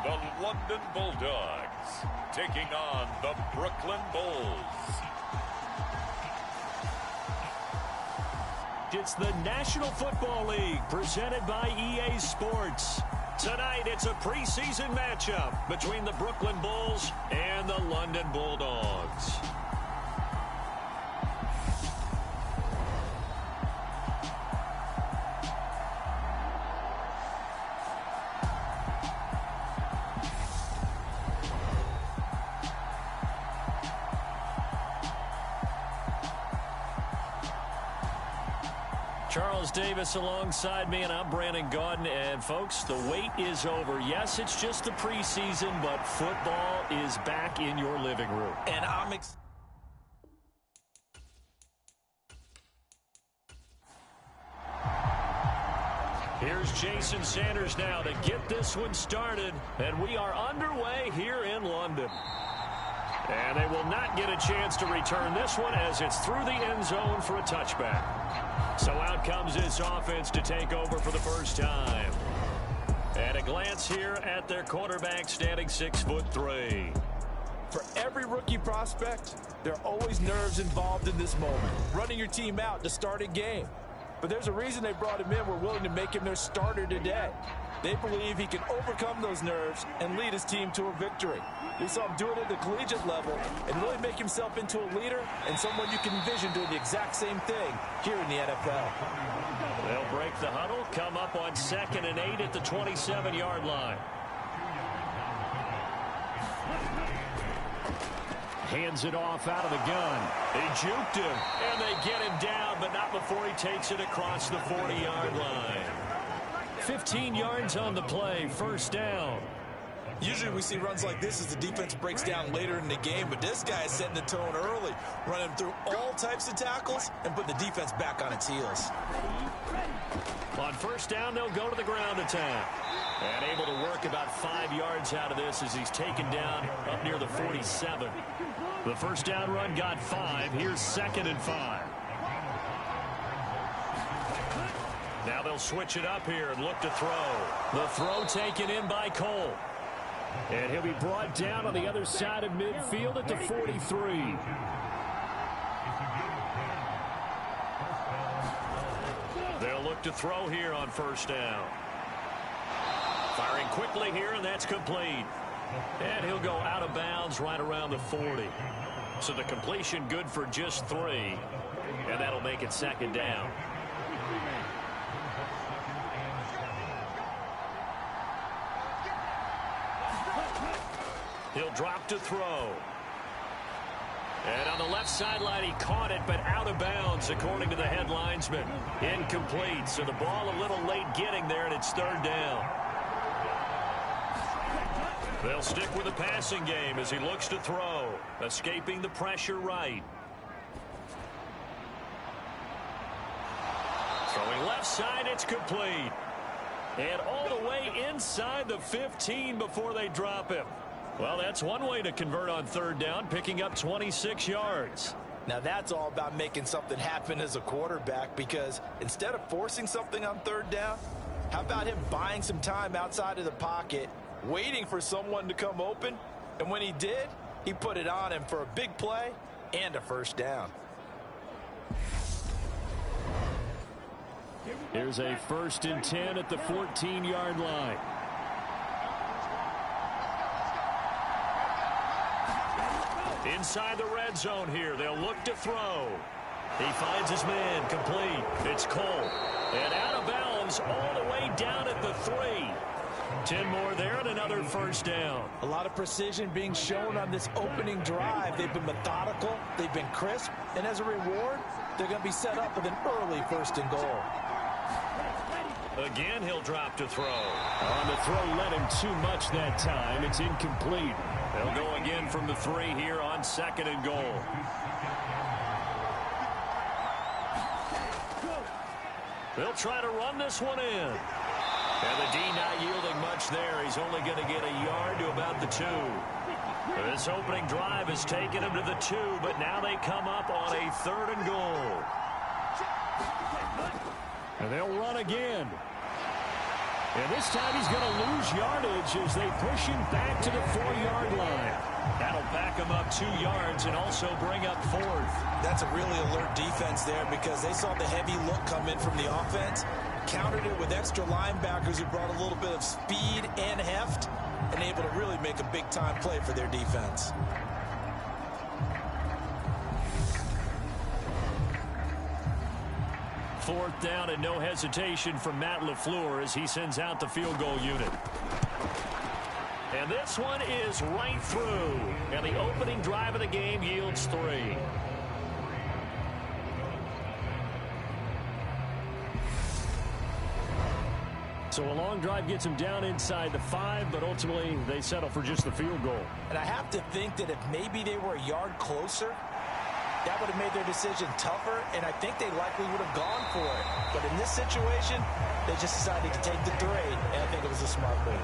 the London Bulldogs taking on the Brooklyn Bulls. It's the National Football League presented by EA Sports. Tonight, it's a preseason matchup between the Brooklyn Bulls and the London Bulldogs. Charles Davis alongside me, and I'm Brandon Gaudin. And, folks, the wait is over. Yes, it's just the preseason, but football is back in your living room. And I'm Here's Jason Sanders now to get this one started, and we are underway here in London. And they will not get a chance to return this one as it's through the end zone for a touchback. So out comes this offense to take over for the first time. And a glance here at their quarterback standing 6'3". For every rookie prospect, there are always nerves involved in this moment. Running your team out to start a game. But there's a reason they brought him in. We're willing to make him their starter today. They believe he can overcome those nerves and lead his team to a victory. We saw him do it at the collegiate level and really make himself into a leader and someone you can envision doing the exact same thing here in the NFL. They'll break the huddle, come up on 2nd and 8 at the 27-yard line. Hands it off out of the gun. They juked him, and they get him down, but not before he takes it across the 40-yard line. 15 yards on the play, first down. Usually we see runs like this as the defense breaks down later in the game, but this guy is setting the tone early, running through all types of tackles and putting the defense back on its heels. On first down, they'll go to the ground attack. And able to work about 5 yards out of this as he's taken down up near the 47. The first down run got 5. Here's 2nd and 5. Now they'll switch it up here and look to throw. The throw taken in by Cole. And he'll be brought down on the other side of midfield at the 43. They'll look to throw here on first down. Firing quickly here, and that's complete. And he'll go out of bounds right around the 40. So the completion good for just 3. And that'll make it 2nd down. He'll drop to throw. And on the left sideline, he caught it, but out of bounds, according to the head linesman. Incomplete, so the ball a little late getting there, and it's 3rd down. They'll stick with the passing game as he looks to throw, escaping the pressure right. Throwing left side, it's complete. And all the way inside the 15 before they drop him. Well, that's one way to convert on 3rd down, picking up 26 yards. Now that's all about making something happen as a quarterback, because instead of forcing something on 3rd down, how about him buying some time outside of the pocket, waiting for someone to come open, and when he did, he put it on him for a big play and a first down. Here's a 1st and 10 at the 14-yard line. Inside the red zone here, they'll look to throw. He finds his man, complete. It's Cole. And out of bounds all the way down at the 3. 10 more there and another first down. A lot of precision being shown on this opening drive. They've been methodical, they've been crisp, and as a reward, they're going to be set up with an early 1st and goal. Again, he'll drop to throw. On the throw, let him too much that time. It's incomplete. They'll go again from the 3 here on 2nd and goal. They'll try to run this one in. And the D not yielding much there. He's only going to get a yard to about the 2. This opening drive has taken him to the 2, but now they come up on a 3rd and goal. And they'll run again. And this time he's going to lose yardage as they push him back to the 4-yard line. That'll back him up 2 yards and also bring up 4th. That's a really alert defense there because they saw the heavy look come in from the offense, countered it with extra linebackers who brought a little bit of speed and heft, and able to really make a big-time play for their defense. Fourth down and no hesitation from Matt LaFleur as he sends out the field goal unit. And this one is right through. And the opening drive of the game yields 3. So a long drive gets them down inside the 5, but ultimately they settle for just the field goal. And I have to think that if maybe they were a yard closer, that would have made their decision tougher, and I think they likely would have gone for it. But in this situation, they just decided to take the 3, and I think it was a smart move.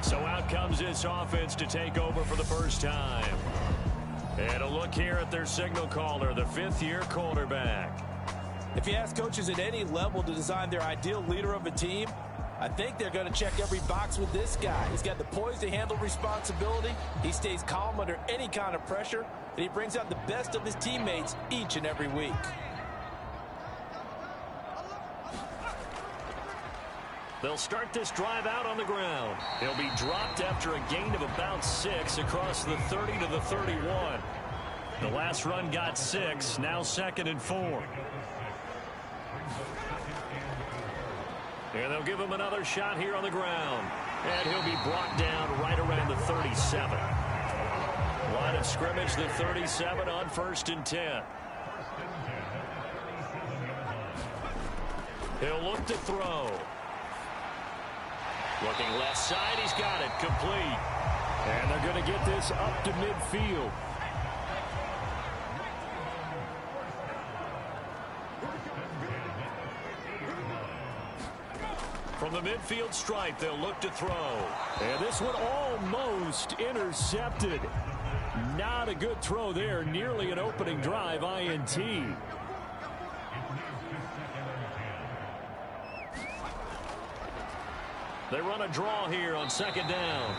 So out comes this offense to take over for the first time. And a look here at their signal caller, the 5th-year quarterback. If you ask coaches at any level to design their ideal leader of a team, I think they're going to check every box with this guy. He's got the poise to handle responsibility. He stays calm under any kind of pressure, and he brings out the best of his teammates each and every week. They'll start this drive out on the ground. He'll be dropped after a gain of about 6 across the 30 to the 31. The last run got 6, now 2nd and 4. And they'll give him another shot here on the ground. And he'll be brought down right around the 37. Line of scrimmage, the 37 on 1st and 10. He'll look to throw. Looking left side, he's got it, complete. And they're going to get this up to midfield. From the midfield stripe, they'll look to throw. And this one almost intercepted. Not a good throw there. Nearly an opening drive, INT. They run a draw here on 2nd down.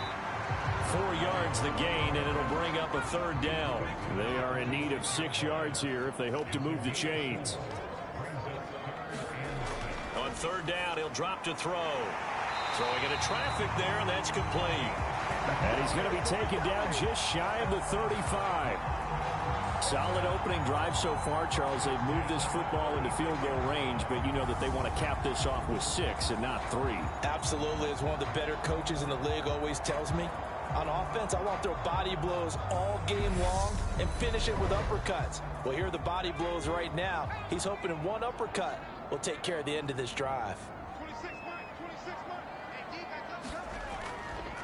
4 yards the gain, and it'll bring up a 3rd down. They are in need of 6 yards here if they hope to move the chains. On 3rd down, he'll drop to throw. Throwing into traffic there, and that's complete. And he's going to be taken down just shy of the 35. Solid opening drive so far, Charles. They've moved this football into field goal range, but you know that they want to cap this off with 6 and not 3. Absolutely. As one of the better coaches in the league always tells me, on offense, I want to throw body blows all game long and finish it with uppercuts. Well, here are the body blows right now. He's hoping in one uppercut will take care of the end of this drive.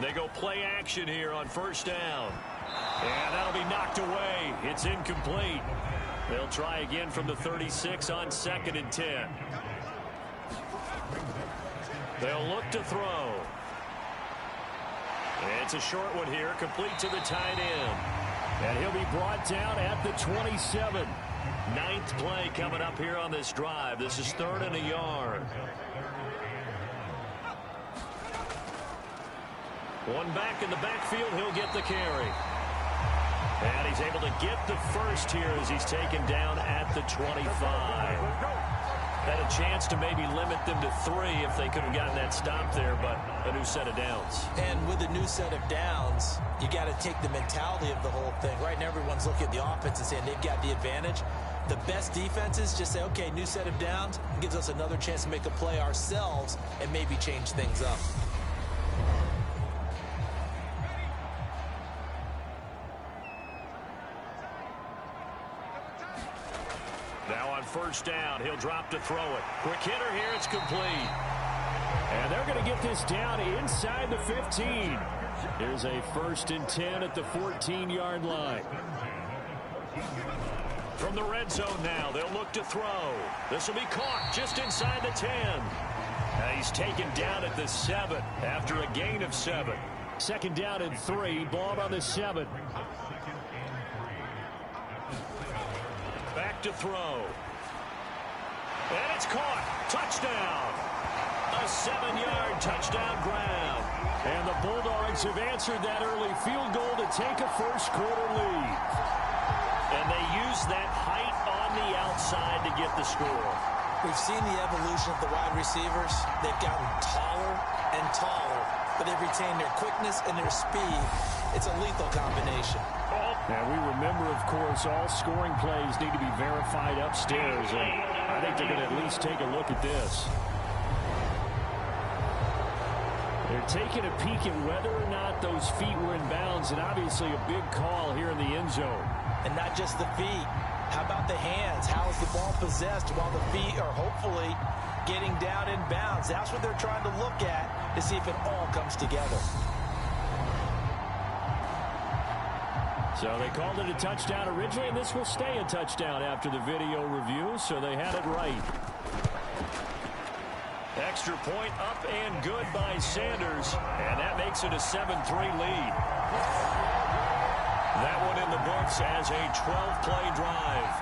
They go play action here on 1st down. And that'll be knocked away. It's incomplete. They'll try again from the 36 on 2nd and 10. They'll look to throw. It's a short one here, complete to the tight end. And he'll be brought down at the 27. 9th play coming up here on this drive. This is 3rd and a yard. One back in the backfield, he'll get the carry. And he's able to get the first here as he's taken down at the 25. Had a chance to maybe limit them to 3 if they could have gotten that stop there, but a new set of downs. And with a new set of downs, you got to take the mentality of the whole thing. Right now, everyone's looking at the offense and saying they've got the advantage. The best defenses just say, okay, new set of downs. It gives us another chance to make a play ourselves and maybe change things up. Now on 1st down, he'll drop to throw it. Quick hitter here, it's complete. And they're going to get this down inside the 15. Here's a 1st and 10 at the 14-yard line. From the red zone now, they'll look to throw. This will be caught just inside the 10. And he's taken down at the 7 after a gain of 7. 2nd down and 3, ball on the 7. Back to throw. And it's caught. Touchdown. A 7-yard touchdown grab. And the Bulldogs have answered that early field goal to take a first-quarter lead. And they use that height on the outside to get the score. We've seen the evolution of the wide receivers. They've gotten taller and taller, but they've retained their quickness and their speed. It's a lethal combination. Now, we remember, of course, all scoring plays need to be verified upstairs, and I think they're going to at least take a look at this. They're taking a peek at whether or not those feet were in bounds, and obviously a big call here in the end zone. And not just the feet. How about the hands? How is the ball possessed while the feet are hopefully getting down in bounds? That's what they're trying to look at to see if it all comes together. So they called it a touchdown originally, and this will stay a touchdown after the video review, so they had it right. Extra point up and good by Sanders, and that makes it a 7-3 lead. That one in the books as a 12-play drive.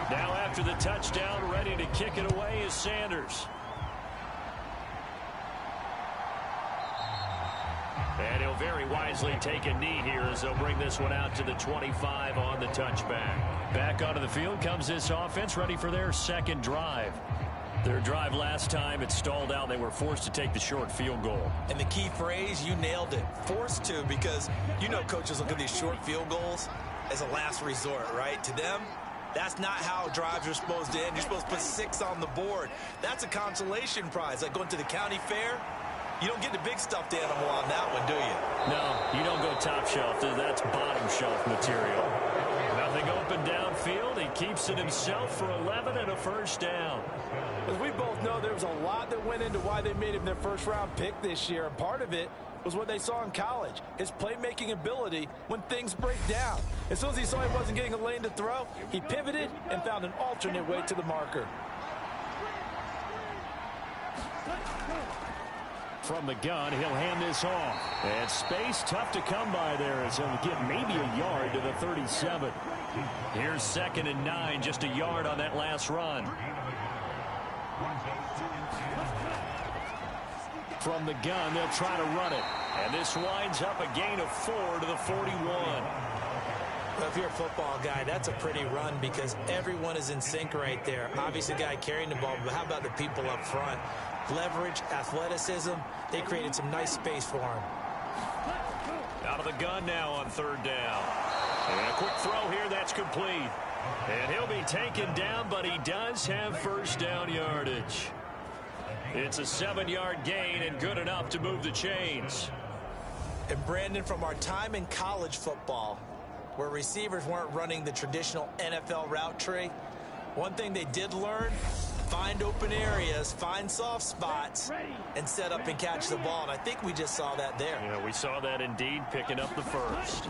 Now after the touchdown, ready to kick it away is Sanders. And he'll very wisely take a knee here as they'll bring this one out to the 25 on the touchback. Back onto the field comes this offense, ready for their second drive. Their drive last time, it stalled out. They were forced to take the short field goal. And the key phrase, you nailed it. Forced to, because you know coaches look at these short field goals as a last resort, right? To them, that's not how drives are supposed to end. You're supposed to put 6 on the board. That's a consolation prize, like going to the county fair. You don't get the big stuffed animal on that one, do you? No, you don't go top shelf. That's bottom shelf material. Nothing open downfield. He keeps it himself for 11 and a first down. As we both know, there was a lot that went into why they made him their first-round pick this year, and part of it was what they saw in college, his playmaking ability when things break down. As soon as he saw he wasn't getting a lane to throw, he pivoted and found an alternate way to the marker. From the gun, he'll hand this off. And space tough to come by there as he'll get maybe a yard to the 37. Here's 2nd and 9, just a yard on that last run. From the gun, they'll try to run it. And this winds up a gain of 4 to the 41. Well, if you're a football guy, that's a pretty run because everyone is in sync right there. Obviously, the guy carrying the ball, but how about the people up front? Leverage, athleticism, they created some nice space for him. Out of the gun now on 3rd down. And a quick throw here, that's complete. And he'll be taken down, but he does have first down yardage. It's a 7-yard gain and good enough to move the chains. And Brandon, from our time in college football, where receivers weren't running the traditional NFL route tree, one thing they did learn, find open areas, find soft spots, and set up and catch the ball. And I think we just saw that there. Yeah, we saw that indeed, picking up the first.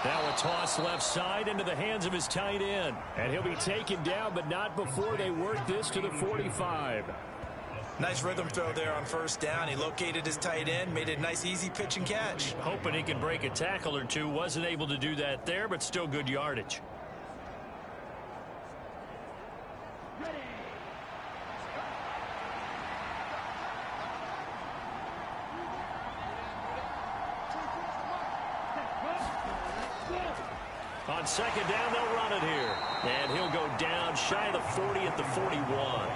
Now a toss left side into the hands of his tight end. And he'll be taken down, but not before they work this to the 45. Nice rhythm throw there on 1st down. He located his tight end, made it a nice, easy pitch and catch. Hoping he could break a tackle or two. Wasn't able to do that there, but still good yardage. On 2nd down, they'll run it here. And he'll go down shy of the 40 at the 41.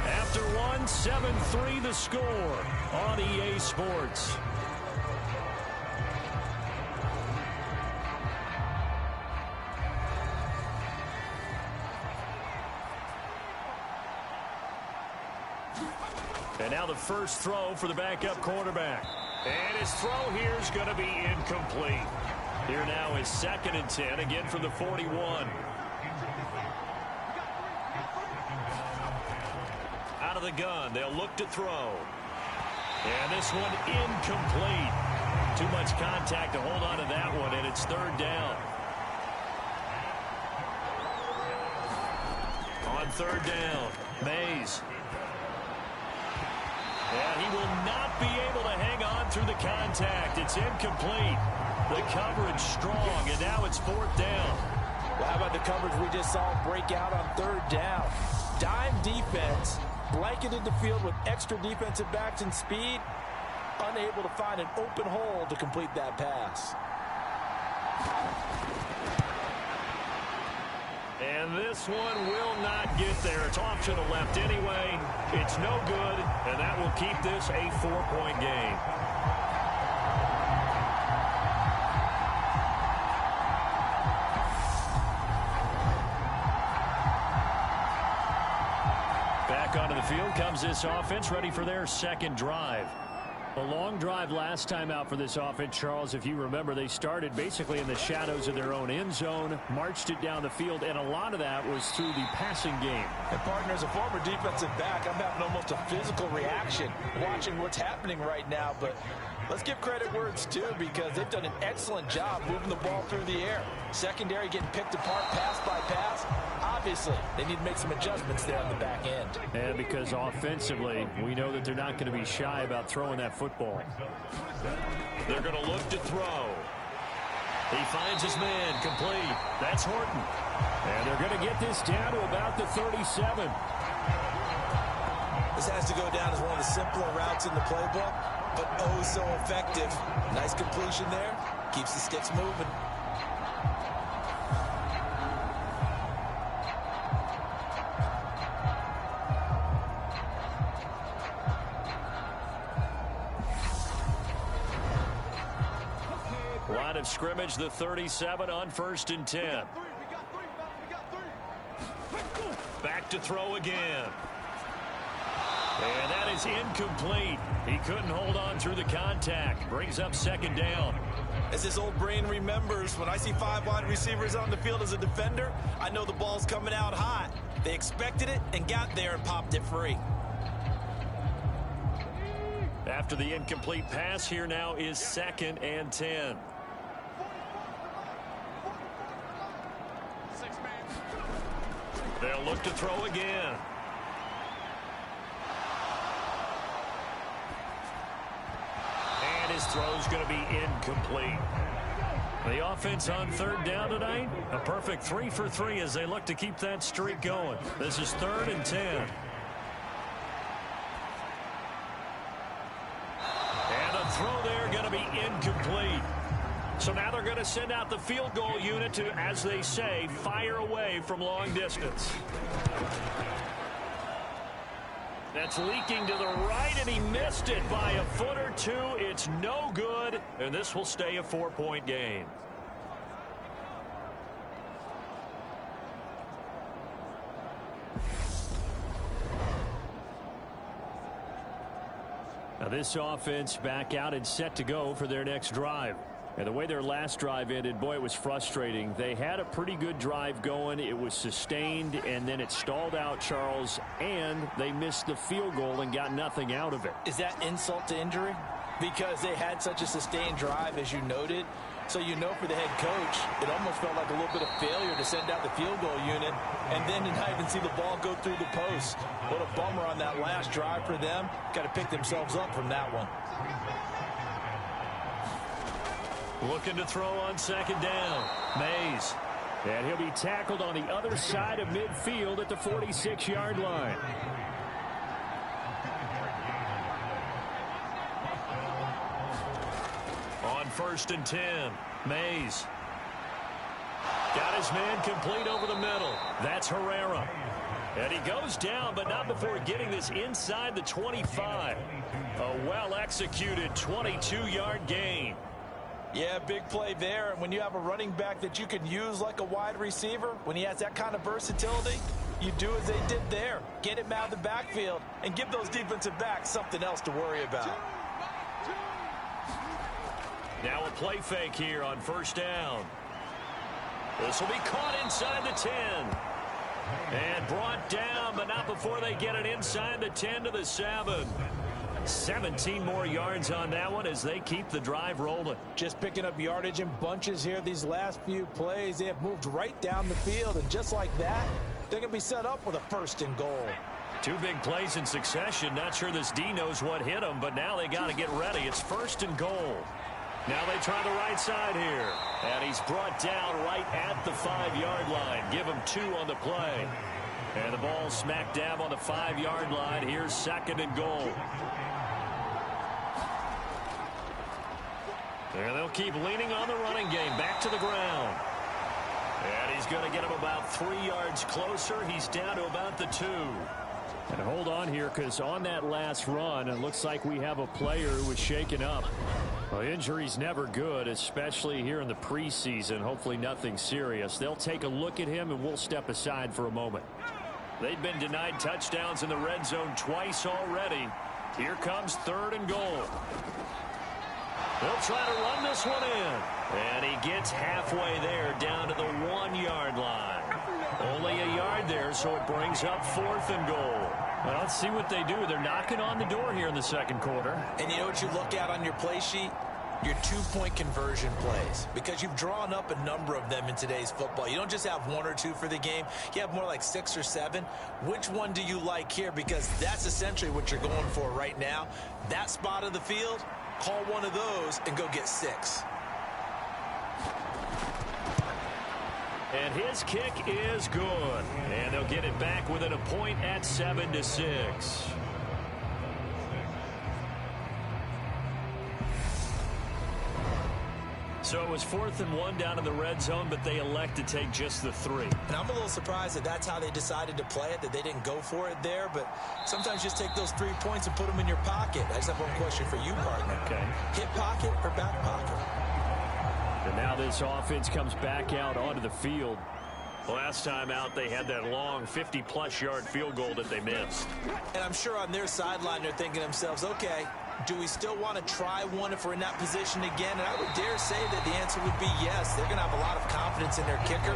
After one, 7-3 the score on EA Sports. And now the first throw for the backup quarterback. And his throw here is going to be incomplete. Here now is 2nd and 10, again from the 41. Out of the gun, they'll look to throw. And this one incomplete. Too much contact to hold on to that one, and it's 3rd down. On 3rd down, Mays. And he will not be able to hang on through the contact. It's incomplete. The coverage strong, and now it's 4th down. Well, how about the coverage we just saw break out on 3rd down? Dime defense, blanketed the field with extra defensive backs and speed, unable to find an open hole to complete that pass. And this one will not get there. It's off to the left anyway. It's no good, and that will keep this a 4-point game. Back onto the field comes this offense, ready for their 2nd drive. A long drive last time out for this offense, Charles. If you remember, they started basically in the shadows of their own end zone, marched it down the field, and a lot of that was through the passing game. And partner, as a former defensive back, I'm having almost a physical reaction watching what's happening right now. But let's give credit where it's due, because they've done an excellent job moving the ball through the air. Secondary getting picked apart pass by pass. Obviously, they need to make some adjustments there on the back end. And because offensively, we know that they're not going to be shy about throwing that football. They're going to look to throw. He finds his man complete. That's Horton. And they're going to get this down to about the 37. This has to go down as one of the simpler routes in the playbook, but oh so effective. Nice completion there. Keeps the sticks moving. Line of scrimmage, the 37 on 1st and 10. Back to throw again. And that is incomplete. He couldn't hold on through the contact. Brings up 2nd down. As his old brain remembers, when I see 5 wide receivers on the field as a defender, I know the ball's coming out hot. They expected it and got there and popped it free. After the incomplete pass, here now is 2nd and 10. They'll look to throw again. And his throw's going to be incomplete. The offense on 3rd down tonight, a perfect 3 for 3 as they look to keep that streak going. This is 3rd and 10. And a throw there going to be incomplete. So now they're going to send out the field goal unit to, as they say, fire away from long distance. That's leaking to the right, and he missed it by a foot or two. It's no good, and this will stay a 4-point game. Now this offense back out and set to go for their next drive. And the way their last drive ended, boy, it was frustrating. They had a pretty good drive going. It was sustained, and then it stalled out, Charles, and they missed the field goal and got nothing out of it. Is that insult to injury? Because they had such a sustained drive, as you noted. So you know for the head coach, it almost felt like a little bit of failure to send out the field goal unit and then to not even see the ball go through the post. What a bummer on that last drive for them. Got to pick themselves up from that one. Looking to throw on 2nd down. Mays. And he'll be tackled on the other side of midfield at the 46-yard line. On 1st and 10, Mays. Got his man complete over the middle. That's Herrera. And he goes down, but not before getting this inside the 25. A well-executed 22-yard gain. Yeah, big play there. And when you have a running back that you can use like a wide receiver, when he has that kind of versatility, you do as they did there. Get him out of the backfield and give those defensive backs something else to worry about. Now a play fake here on 1st down. This will be caught inside the 10. And brought down, but not before they get it inside the 10 to the 7. 17 more yards on that one as they keep the drive rolling. Just picking up yardage in bunches here these last few plays. They have moved right down the field, and just like that, they're going to be set up with a 1st and goal. 2 big plays in succession. Not sure this D knows what hit them, but now they got to get ready. It's 1st and goal. Now they try the right side here. And he's brought down right at the 5-yard line. Give him 2 on the play. And the ball smack dab on the 5-yard line. Here's 2nd and goal. And they'll keep leaning on the running game. Back to the ground. And he's going to get him about 3 yards closer. He's down to about the 2. And hold on here, because on that last run, it looks like we have a player who was shaken up. Well, injury's never good, especially here in the preseason. Hopefully nothing serious. They'll take a look at him, and we'll step aside for a moment. They've been denied touchdowns in the red zone twice already. Here comes 3rd and goal. They'll try to run this one in. And he gets halfway there, down to the 1-yard line. Only a yard there, so it brings up 4th and goal. Well, let's see what they do. They're knocking on the door here in the 2nd quarter. And you know what you look at on your play sheet? Your 2-point conversion plays, because you've drawn up a number of them in today's football. You don't just have 1 or 2 for the game. You have more like 6 or 7. Which one do you like here? Because that's essentially what you're going for right now. That spot of the field, call one of those and go get 6. And his kick is good. And they'll get it back within a point at 7-6. So it was 4th and 1 down in the red zone, but they elect to take just the 3. And I'm a little surprised that that's how they decided to play it, that they didn't go for it there. But sometimes just take those 3 points and put them in your pocket. I just have one question for you, partner. Okay. Hip pocket or back pocket? And now this offense comes back out onto the field. Last time out, they had that long 50-plus yard field goal that they missed. And I'm sure on their sideline, they're thinking to themselves, okay, do we still want to try one if we're in that position again? And I would dare say that the answer would be yes. They're going to have a lot of confidence in their kicker.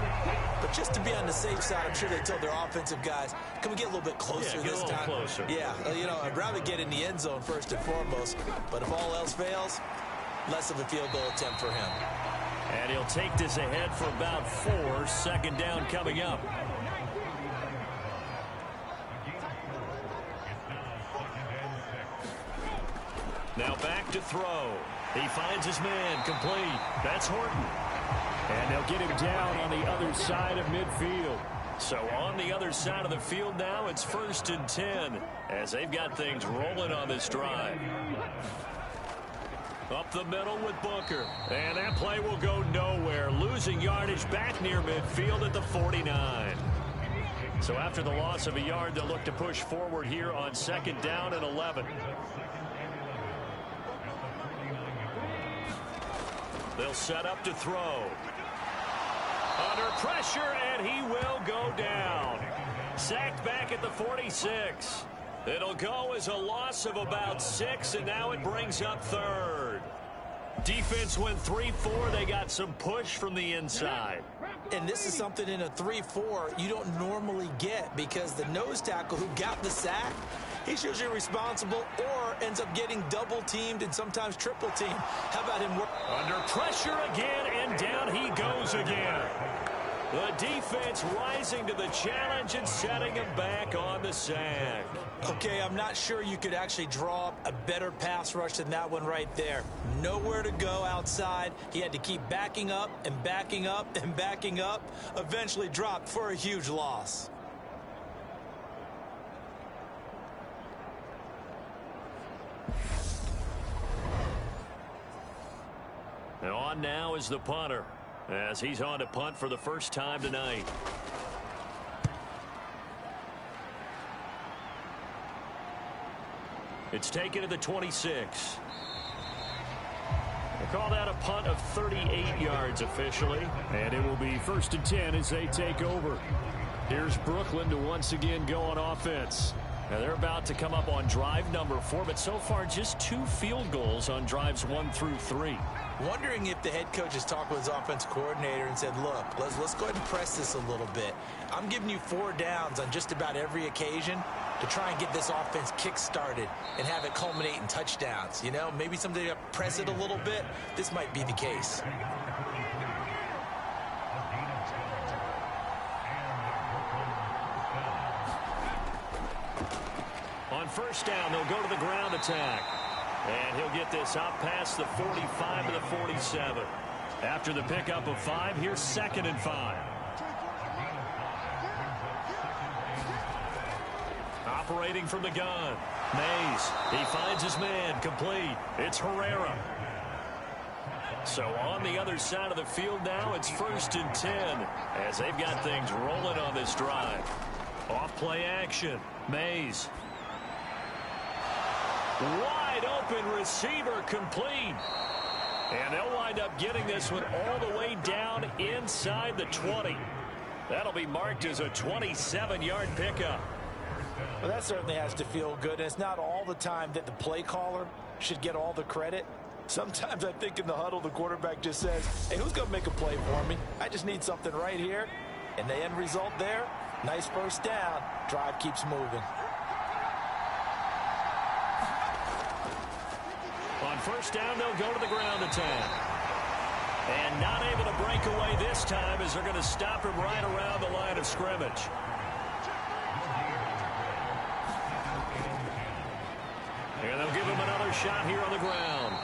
But just to be on the safe side, I'm sure they told their offensive guys, can we get a little bit closer this time? Closer. Yeah, you know, I'd rather get in the end zone first and foremost. But if all else fails, less of a field goal attempt for him. And he'll take this ahead for about 4. 2nd down coming up. Now back to throw. He finds his man complete. That's Horton. And they'll get him down on the other side of midfield. So on the other side of the field now, it's 1st and 10 as they've got things rolling on this drive. Up the middle with Booker. And that play will go nowhere. Losing yardage back near midfield at the 49. So after the loss of a yard, they'll look to push forward here on 2nd down and 11. They'll set up to throw. Under pressure, and he will go down. Sacked back at the 46. It'll go as a loss of about 6, and now it brings up 3rd. Defense went 3-4. They got some push from the inside. And this is something in a 3-4 you don't normally get, because the nose tackle who got the sack, he's usually responsible or ends up getting double-teamed and sometimes triple-teamed. How about him? Under pressure again, and down he goes again. The defense rising to the challenge and setting him back on the sack. Okay, I'm not sure you could actually draw up a better pass rush than that one right there. Nowhere to go outside. He had to keep backing up and backing up and backing up. Eventually dropped for a huge loss. And on now is the punter, as he's on to punt for the first time tonight. It's taken to the 26. They call that a punt of 38 yards officially. And it will be 1st and 10 as they take over. Here's Brooklyn to once again go on offense. Now they're about to come up on drive number 4, but so far just 2 field goals on drives 1 through 3. Wondering if the head coach has talked with his offense coordinator and said, look, let's go ahead and press this a little bit. I'm giving you 4 downs on just about every occasion to try and get this offense kick-started and have it culminate in touchdowns. You know, maybe someday to press it a little bit. This might be the case. On 1st down, they'll go to the ground attack. And he'll get this out past the 45 to the 47. After the pickup of 5, here's 2nd and 5. Operating from the gun. Mays, he finds his man, complete. It's Herrera. So on the other side of the field now, it's 1st and 10 as they've got things rolling on this drive. Off play action. Mays. Wide open receiver, complete. And they'll wind up getting this one all the way down inside the 20. That'll be marked as a 27-yard pickup. Well, that certainly has to feel good. And it's not all the time that the play caller should get all the credit. Sometimes I think in the huddle, the quarterback just says, hey, who's going to make a play for me? I just need something right here. And the end result there, nice first down. Drive keeps moving. On first down, they'll go to the ground attack. And not able to break away this time as they're going to stop him right around the line of scrimmage. And they'll give him another shot here on the ground.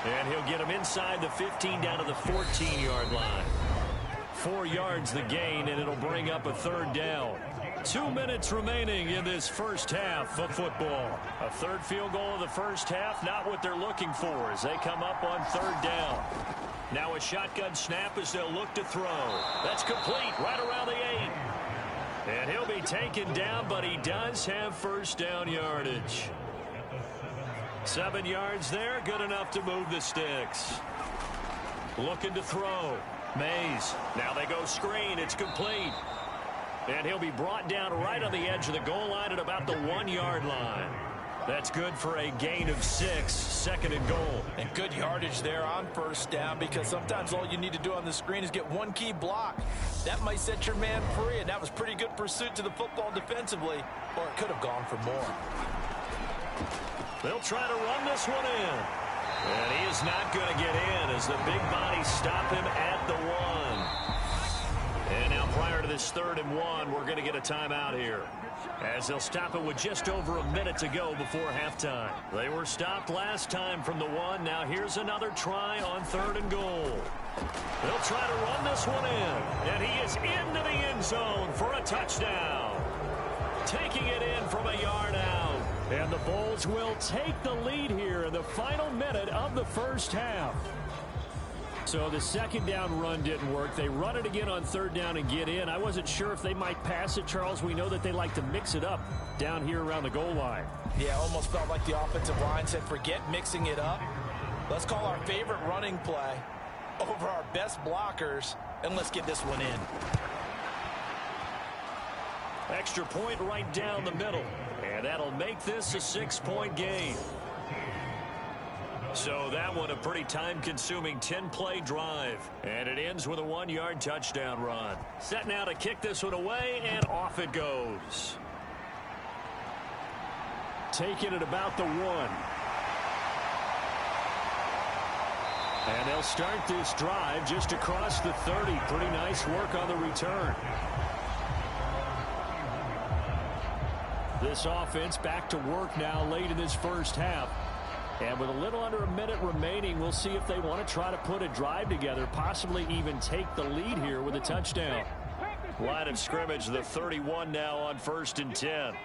And he'll get him inside the 15 down to the 14-yard line. 4 yards the gain, and it'll bring up a 3rd down. 2 minutes remaining in this first half of football. A 3rd field goal of the first half, not what they're looking for as they come up on 3rd down. Now a shotgun snap as they'll look to throw. That's complete right around the 8. And he'll be taken down, but he does have first down yardage. 7 yards there, good enough to move the sticks. Looking to throw. Mays. Now they go screen. It's complete. And he'll be brought down right on the edge of the goal line at about the 1-yard line. That's good for a gain of 6, 2nd and goal. And good yardage there on first down because sometimes all you need to do on the screen is get one key block. That might set your man free, and that was pretty good pursuit to the football defensively, or it could have gone for more. They'll try to run this one in. And he is not going to get in as the big bodies stop him at the 1. And now prior to this 3rd and 1, we're going to get a timeout here, as they'll stop it with just over a minute to go before halftime. They were stopped last time from the 1. Now here's another try on 3rd and goal. They'll try to run this one in. And he is into the end zone for a touchdown. Taking it in from a yard out. And the Bulls will take the lead here in the final minute of the first half. So the 2nd down run didn't work. They run it again on 3rd down and get in. I wasn't sure if they might pass it, Charles. We know that they like to mix it up down here around the goal line. Yeah, almost felt like the offensive line said, forget mixing it up. Let's call our favorite running play over our best blockers, and let's get this one in. Extra point right down the middle. And that'll make this a 6-point game. So that one a pretty time-consuming 10-play drive. And it ends with a 1-yard touchdown run. Set now to kick this one away, and off it goes. Taking it about the 1. And they'll start this drive just across the 30. Pretty nice work on the return. This offense back to work now late in this first half. And with a little under a minute remaining, we'll see if they want to try to put a drive together, possibly even take the lead here with a touchdown. Line of scrimmage, the 31 now on 1st and 10.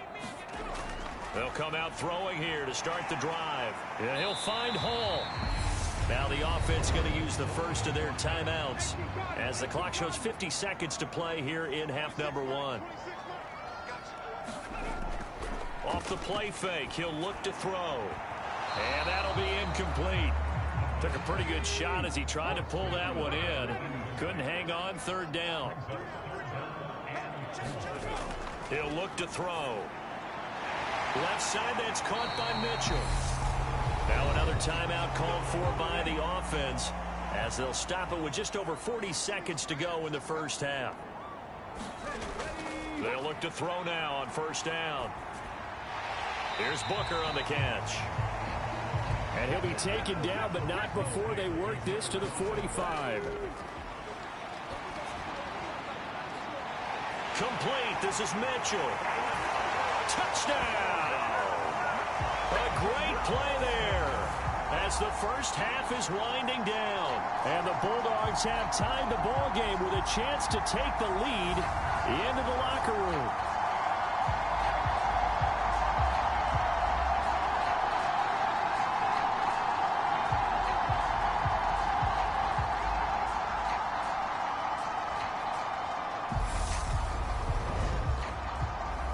They'll come out throwing here to start the drive. And he'll find Hall. Now the offense going to use the first of their timeouts as the clock shows 50 seconds to play here in half number 1. Off the play fake, he'll look to throw. And that'll be incomplete. Took a pretty good shot as he tried to pull that one in. Couldn't hang on 3rd down. He'll look to throw. Left side, that's caught by Mitchell. Now another timeout called for by the offense as they'll stop it with just over 40 seconds to go in the first half. They'll look to throw now on 1st down. Here's Booker on the catch. And he'll be taken down, but not before they work this to the 45. Complete. This is Mitchell. Touchdown. A great play there as the first half is winding down. And the Bulldogs have tied the ball game with a chance to take the lead into the locker room.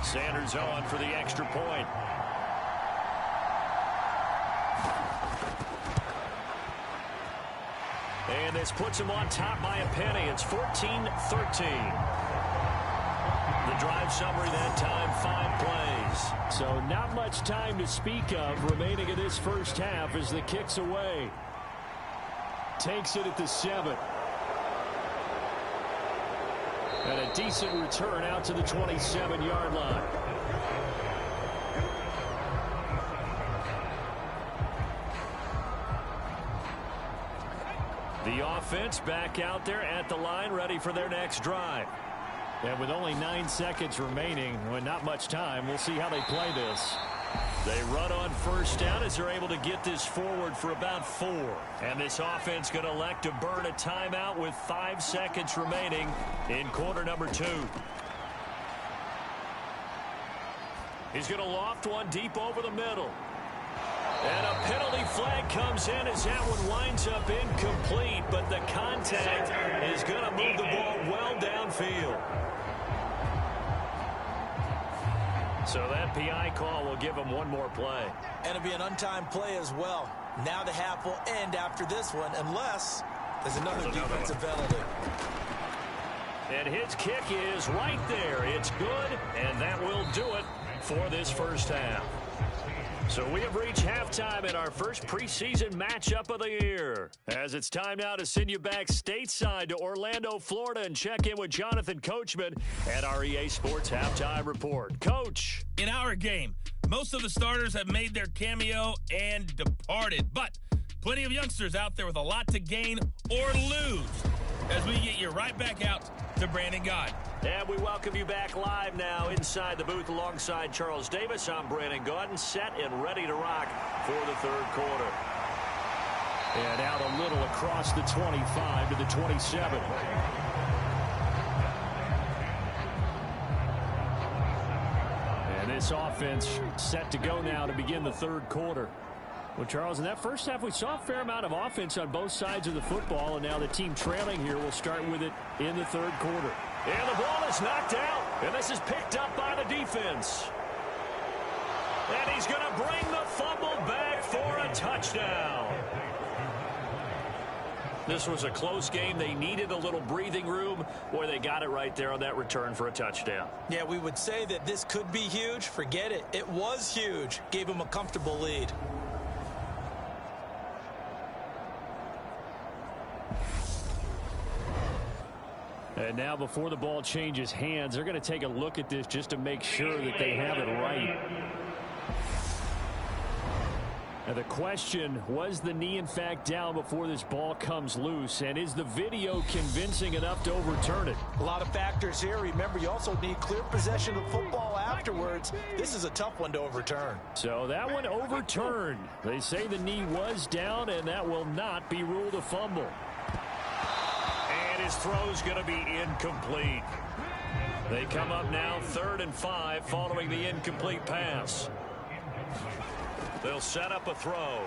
Sanders on for the extra point. And this puts him on top by a penny. It's 14-13. The drive summary that time, 5 plays. So not much time to speak of remaining in this first half as the kick's away. Takes it at the 7. And a decent return out to the 27-yard line. The offense back out there at the line, ready for their next drive. And with only 9 seconds remaining, with not much time, we'll see how they play this. They run on first down as they're able to get this forward for about 4. And this offense going to elect to burn a timeout with 5 seconds remaining in quarter number 2. He's going to loft one deep over the middle. And a penalty flag comes in as that one winds up incomplete, but the contact is going to move the ball well downfield. So that PI call will give him one more play. And it'll be an untimed play as well. Now the half will end after this one, unless there's another defensive penalty. And his kick is right there. It's good, and that will do it for this first half. So we have reached halftime in our first preseason matchup of the year. As it's time now to send you back stateside to Orlando, Florida, and check in with Jonathan Coachman at our EA Sports Halftime Report. Coach. In our game, most of the starters have made their cameo and departed, but plenty of youngsters out there with a lot to gain or lose as we get you right back out to Brandon Gaudin. And we welcome you back live now inside the booth alongside Charles Davis. I'm Brandon Gaudin, set and ready to rock for the third quarter. And out a little across the 25 to the 27. And this offense set to go now to begin the third quarter. Well, Charles, in that first half, we saw a fair amount of offense on both sides of the football, and now the team trailing here will start with it in the third quarter. And the ball is knocked out, and this is picked up by the defense. And he's going to bring the fumble back for a touchdown. This was a close game. They needed a little breathing room. Boy, they got it right there on that return for a touchdown. Yeah, we would say that this could be huge. Forget it. It was huge. Gave him a comfortable lead. And now before the ball changes hands, they're going to take a look at this just to make sure that they have it right. And the question, was the knee in fact down before this ball comes loose? And is the video convincing enough to overturn it? A lot of factors here. Remember, you also need clear possession of football afterwards. This is a tough one to overturn. So that one overturned. They say the knee was down, and that will not be ruled a fumble. His throw's going to be incomplete. They come up now 3rd and 5 following the incomplete pass. They'll set up a throw.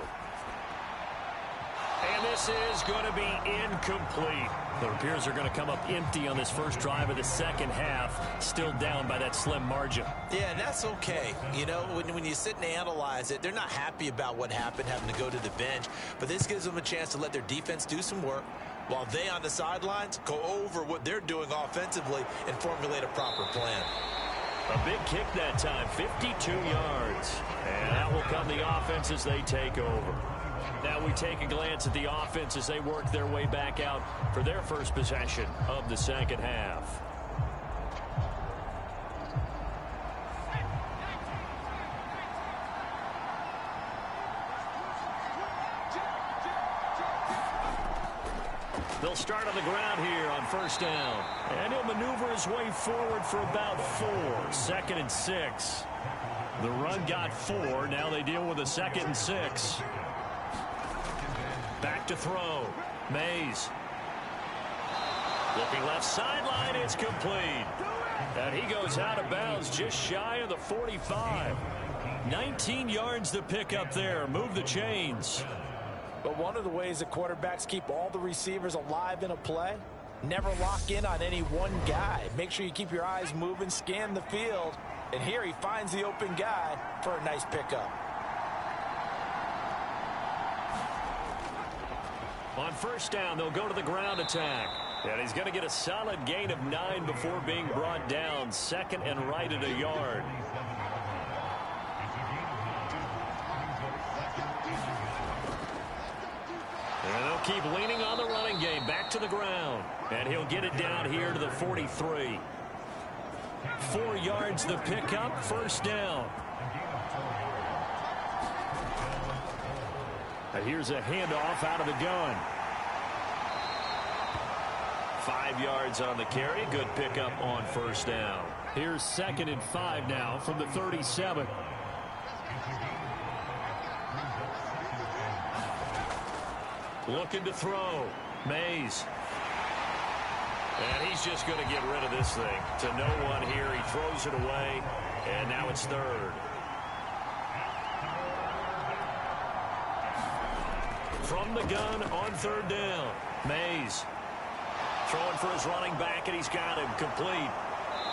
And this is going to be incomplete. It appears they're going to come up empty on this first drive of the second half, still down by that slim margin. Yeah, and that's okay. You know, when you sit and analyze it, they're not happy about what happened, having to go to the bench. But this gives them a chance to let their defense do some work, while they on the sidelines go over what they're doing offensively and formulate a proper plan. A big kick that time, 52 yards. And that will come the offense as they take over. Now we take a glance at the offense as they work their way back out for their first possession of the second half. They'll start on the ground here on first down. And he'll maneuver his way forward for about 4. 2nd and 6. The run got 4. Now they deal with a 2nd and 6. Back to throw. Mays. Looking left sideline. It's complete. And he goes out of bounds just shy of the 45. 19 yards to pick up there. Move the chains. But one of the ways that quarterbacks keep all the receivers alive in a play, never lock in on any one guy. Make sure you keep your eyes moving, scan the field. And here he finds the open guy for a nice pickup. On first down, they'll go to the ground attack. And he's going to get a solid gain of 9 before being brought down. 2nd and right at a yard. And they'll keep leaning on the running game. Back to the ground. And he'll get it down here to the 43. 4 yards the pickup. First down. And here's a handoff out of the gun. 5 yards on the carry. Good pickup on first down. Here's 2nd and 5 now from the 37. Looking to throw. Mays. And he's just going to get rid of this thing. To no one here. He throws it away. And now it's 3rd. From the gun on 3rd down. Mays. Throwing for his running back, and he's got him complete.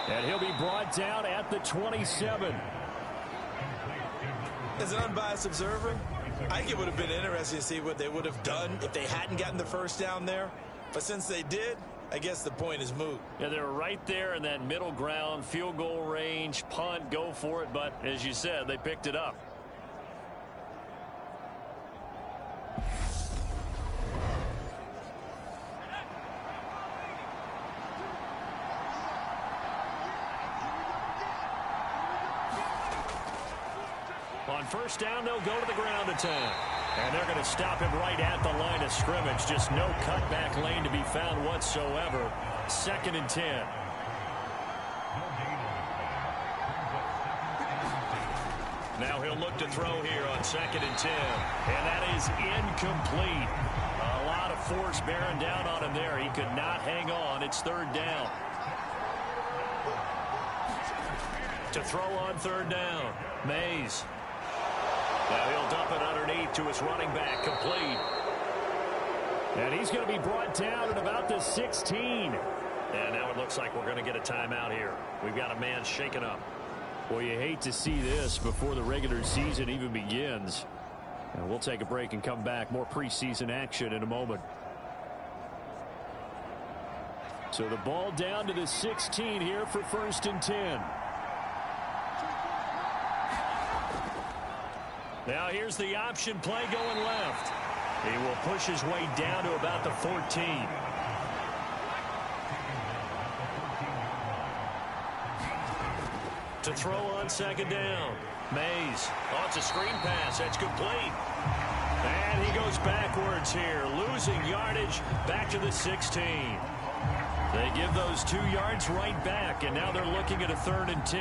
And he'll be brought down at the 27. As an unbiased observer, I think it would have been interesting to see what they would have done if they hadn't gotten the first down there. But since they did, I guess the point is moot. Yeah, they're right there in that middle ground, field goal range, punt, go for it. But as you said, they picked it up. On first down, they'll go to the ground attack. And they're going to stop him right at the line of scrimmage. Just no cutback lane to be found whatsoever. 2nd and 10. Now he'll look to throw here on 2nd and 10. And that is incomplete. A lot of force bearing down on him there. He could not hang on. It's 3rd down. To throw on 3rd down. Mays. Now he'll dump it underneath to his running back, complete. And he's going to be brought down at about the 16. And now it looks like we're going to get a timeout here. We've got a man shaken up. Well, you hate to see this before the regular season even begins. And we'll take a break and come back. More preseason action in a moment. So the ball down to the 16 here for 1st and 10. Now here's the option play going left. He will push his way down to about the 14. To throw on 2nd down. Mays. Oh, it's a screen pass. That's complete. And he goes backwards here. Losing yardage back to the 16. They give those 2 yards right back, and now they're looking at a 3rd and 10.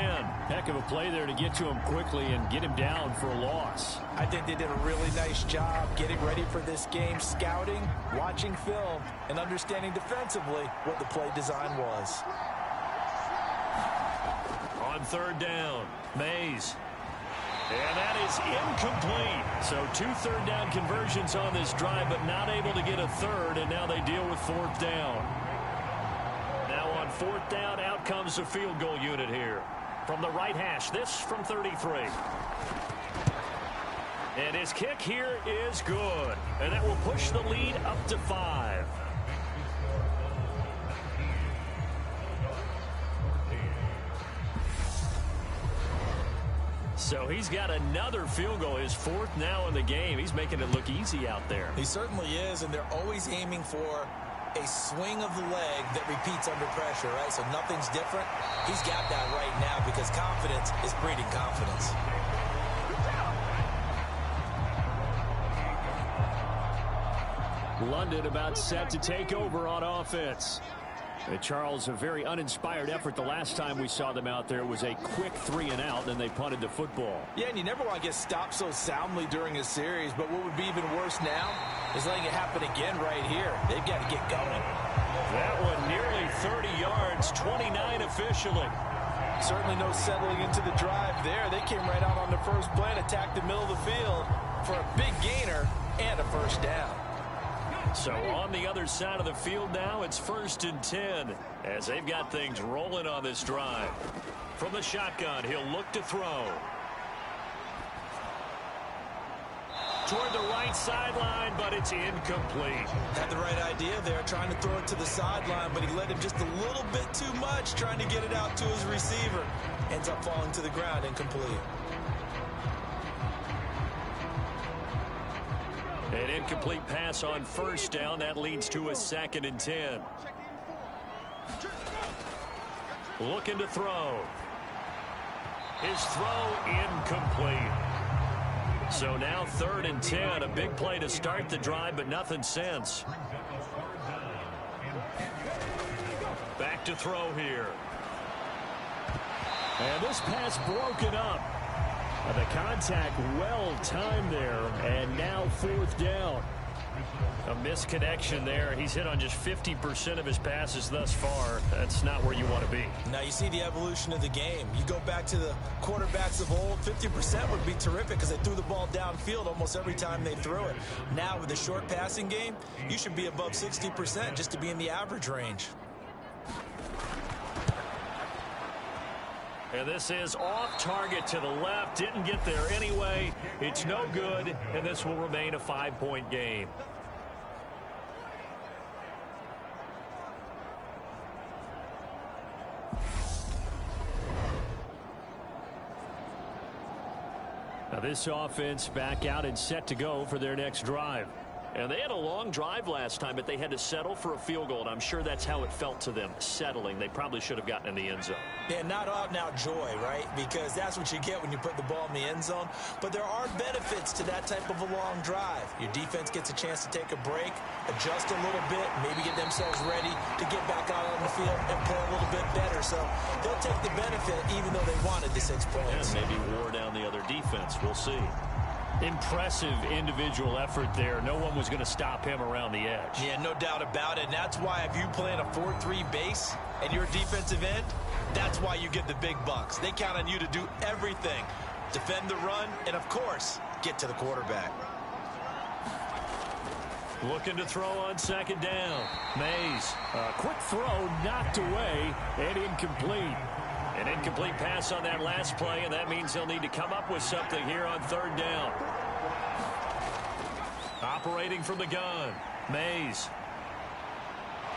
Heck of a play there to get to him quickly and get him down for a loss. I think they did a really nice job getting ready for this game, scouting, watching film, and understanding defensively what the play design was. On 3rd down, Mays. And that is incomplete. So 2 3rd down conversions on this drive, but not able to get a 3rd, and now they deal with 4th down. Now on 4th down, out comes the field goal unit here. From the right hash, this from 33. And his kick here is good. And that will push the lead up to 5. So he's got another field goal, his 4th now in the game. He's making it look easy out there. He certainly is, and they're always aiming for a swing of the leg that repeats under pressure, right? So nothing's different. He's got that right now because confidence is breeding confidence. London about set to take over on offense. And Charles, a very uninspired effort the last time we saw them out there. It was a quick 3-and-out, and they punted the football. Yeah, and you never want to get stopped so soundly during a series, but what would be even worse now is letting it happen again right here. They've got to get going. That one nearly 30 yards, 29 officially. Certainly no settling into the drive there. They came right out on the first play and attacked the middle of the field for a big gainer and a first down. So on the other side of the field now, it's 1st and 10 as they've got things rolling on this drive. From the shotgun, he'll look to throw. Toward the right sideline, but it's incomplete. Had the right idea there, trying to throw it to the sideline, but he let him just a little bit too much, trying to get it out to his receiver. Ends up falling to the ground, incomplete. An incomplete pass on first down. That leads to a 2nd and 10. Looking to throw. His throw incomplete. So now 3rd and 10. A big play to start the drive, but nothing since. Back to throw here. And this pass broken up. The contact well timed there, and now 4th down. A misconnection there. He's hit on just 50% of his passes thus far. That's not where you want to be. Now you see the evolution of the game. You go back to the quarterbacks of old, 50% would be terrific because they threw the ball downfield almost every time they threw it. Now with the short passing game, you should be above 60% just to be in the average range. And this is off target to the left. Didn't get there anyway. It's no good, and this will remain a 5-point game. Now this offense back out and set to go for their next drive. And they had a long drive last time, but they had to settle for a field goal, and I'm sure that's how it felt to them, settling. They probably should have gotten in the end zone. Yeah, not out-and-out joy, right? Because that's what you get when you put the ball in the end zone. But there are benefits to that type of a long drive. Your defense gets a chance to take a break, adjust a little bit, maybe get themselves ready to get back out on the field and play a little bit better. So they'll take the benefit even though they wanted the 6 points. And maybe wore down the other defense. We'll see. Impressive individual effort there. No one was going to stop him around the edge. Yeah, no doubt about it. And that's why if you play in a 4-3 base and you're a defensive end, that's why you get the big bucks. They count on you to do everything. Defend the run and, of course, get to the quarterback. Looking to throw on 2nd down. Mays. A quick throw knocked away and incomplete. An incomplete pass on that last play, and that means they'll need to come up with something here on 3rd down. Operating from the gun, Mays.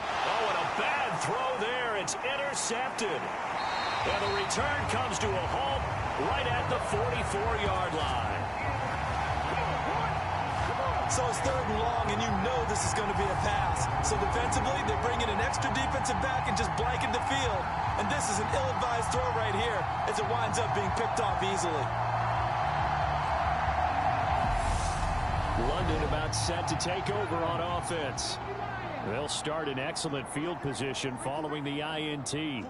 Oh, and a bad throw there. It's intercepted. And the return comes to a halt right at the 44-yard line. So it's 3rd and long, and you know this is going to be a pass. So defensively, they bring in an extra defensive back and just blanket the field. And this is an ill-advised throw right here as it winds up being picked off easily. London about set to take over on offense. They'll start in excellent field position following the INT.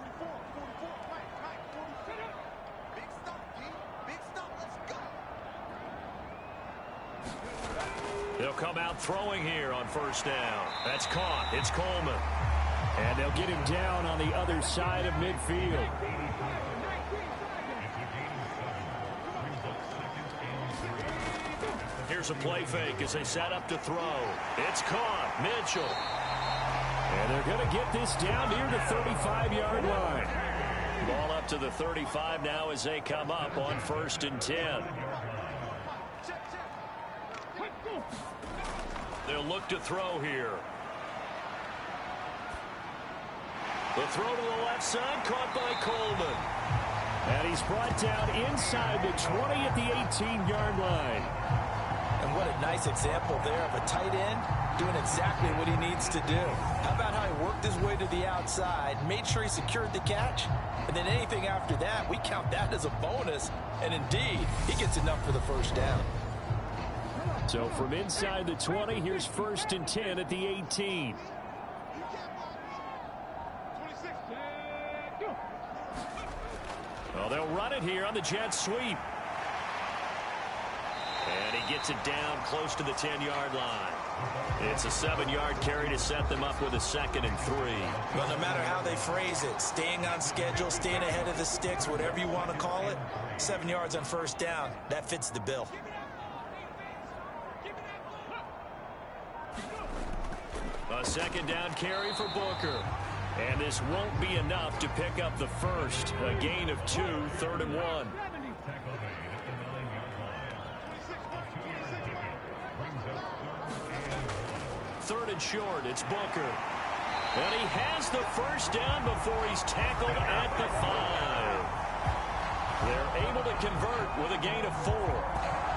They'll come out throwing here on 1st down. That's caught. It's Coleman. And they'll get him down on the other side of midfield. Here's a play fake as they set up to throw. It's caught. Mitchell. And they're going to get this down near the 35-yard line. Ball up to the 35 now as they come up on 1st and 10. They'll look to throw here. The throw to the left side, caught by Coleman. And he's brought down inside the 20 at the 18-yard line. And what a nice example there of a tight end doing exactly what he needs to do. How about how he worked his way to the outside, made sure he secured the catch, and then anything after that, we count that as a bonus. And indeed, he gets enough for the 1st down. So from inside the 20, here's 1st and 10 at the 18. Well, they'll run it here on the jet sweep. And he gets it down close to the 10-yard line. It's a 7-yard carry to set them up with a 2nd and 3. But no matter how they phrase it, staying on schedule, staying ahead of the sticks, whatever you want to call it, 7 yards on first down, that fits the bill. A 2nd down carry for Booker. And this won't be enough to pick up the first. A gain of 2, 3rd and 1. Third and short, it's Booker. And he has the first down before he's tackled at the 5. They're able to convert with a gain of 4.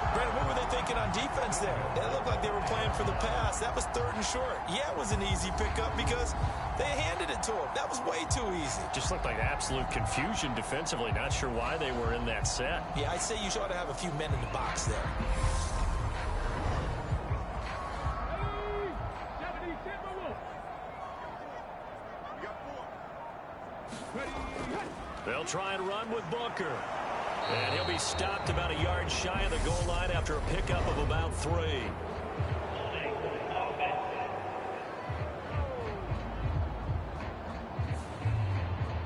Brandon, what were they thinking on defense there? They looked like they were playing for the pass. That was 3rd and short. Yeah, it was an easy pickup because they handed it to him. That was way too easy. Just looked like absolute confusion defensively. Not sure why they were in that set. Yeah, I'd say you ought to have a few men in the box there. They'll try and run with Booker. And he'll be stopped about a yard shy of the goal line after a pickup of about 3.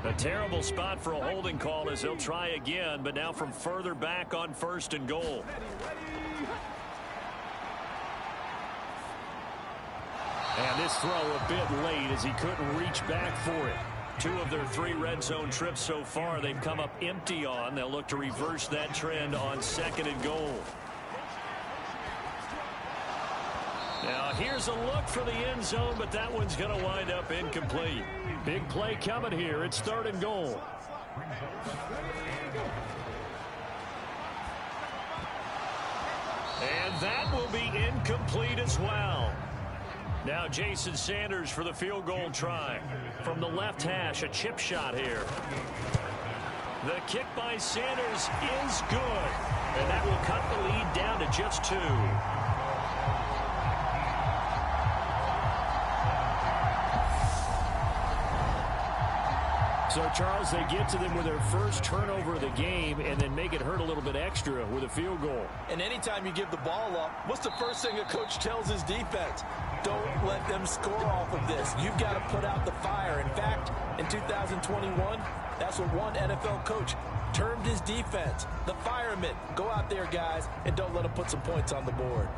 A terrible spot for a holding call as they'll try again, but now from further back on 1st and goal. And this throw a bit late as he couldn't reach back for it. 2 of their 3 red zone trips so far they've come up empty on. They'll look to reverse that trend on 2nd and goal. Now here's a look for the end zone, but that one's going to wind up incomplete. Big play coming here. It's 3rd and goal. And that will be incomplete as well. Now Jason Sanders for the field goal try. From the left hash, a chip shot here. The kick by Sanders is good. And that will cut the lead down to just 2. So, Charles, they get to them with their first turnover of the game and then make it hurt a little bit extra with a field goal. And anytime you give the ball up, what's the first thing a coach tells his defense? Don't let them score off of this. You've got to put out the fire. In fact, in 2021, that's what one NFL coach termed his defense. The firemen. Go out there, guys, and don't let them put some points on the board.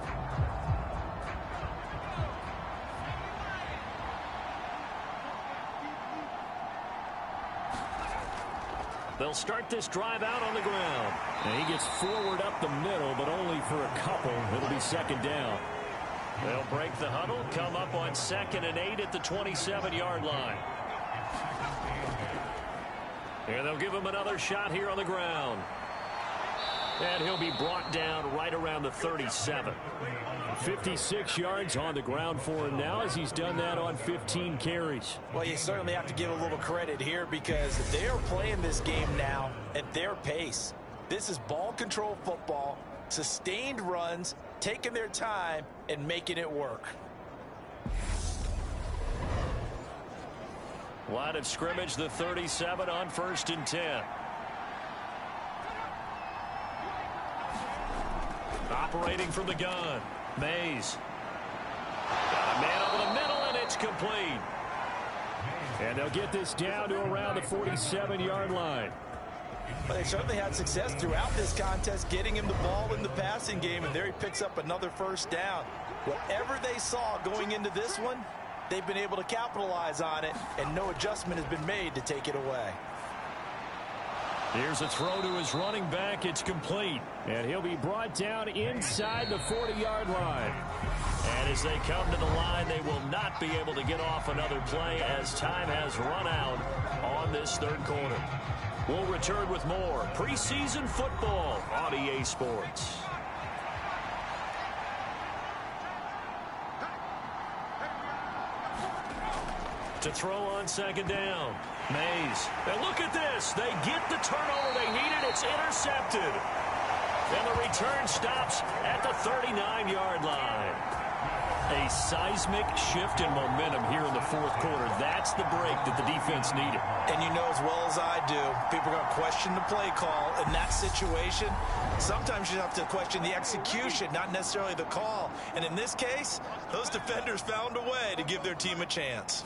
They'll start this drive out on the ground. And he gets forward up the middle, but only for a couple. It'll be 2nd down. They'll break the huddle, come up on 2nd and 8 at the 27-yard line. And they'll give him another shot here on the ground. And he'll be brought down right around the 37. 56 yards on the ground for him now as he's done that on 15 carries. Well, you certainly have to give a little credit here because they are playing this game now at their pace. This is ball control football, sustained runs, taking their time, and making it work. Line of scrimmage, the 37 on 1st and 10. Operating from the gun, Mays. Got a man over the middle, and it's complete. And they'll get this down to around the 47-yard line. Well, they certainly had success throughout this contest, getting him the ball in the passing game, and there he picks up another first down. Whatever they saw going into this one, they've been able to capitalize on it, and no adjustment has been made to take it away. Here's a throw to his running back. It's complete. And he'll be brought down inside the 40-yard line. And as they come to the line, they will not be able to get off another play as time has run out on this 3rd quarter. We'll return with more preseason football on EA Sports. To throw on 2nd down. Mays. And look at this. They get the turnover they needed. It's intercepted. And the return stops at the 39-yard line. A seismic shift in momentum here in the fourth quarter. That's the break that the defense needed. And you know as well as I do, people are going to question the play call in that situation. Sometimes you have to question the execution, not necessarily the call. And in this case, those defenders found a way to give their team a chance.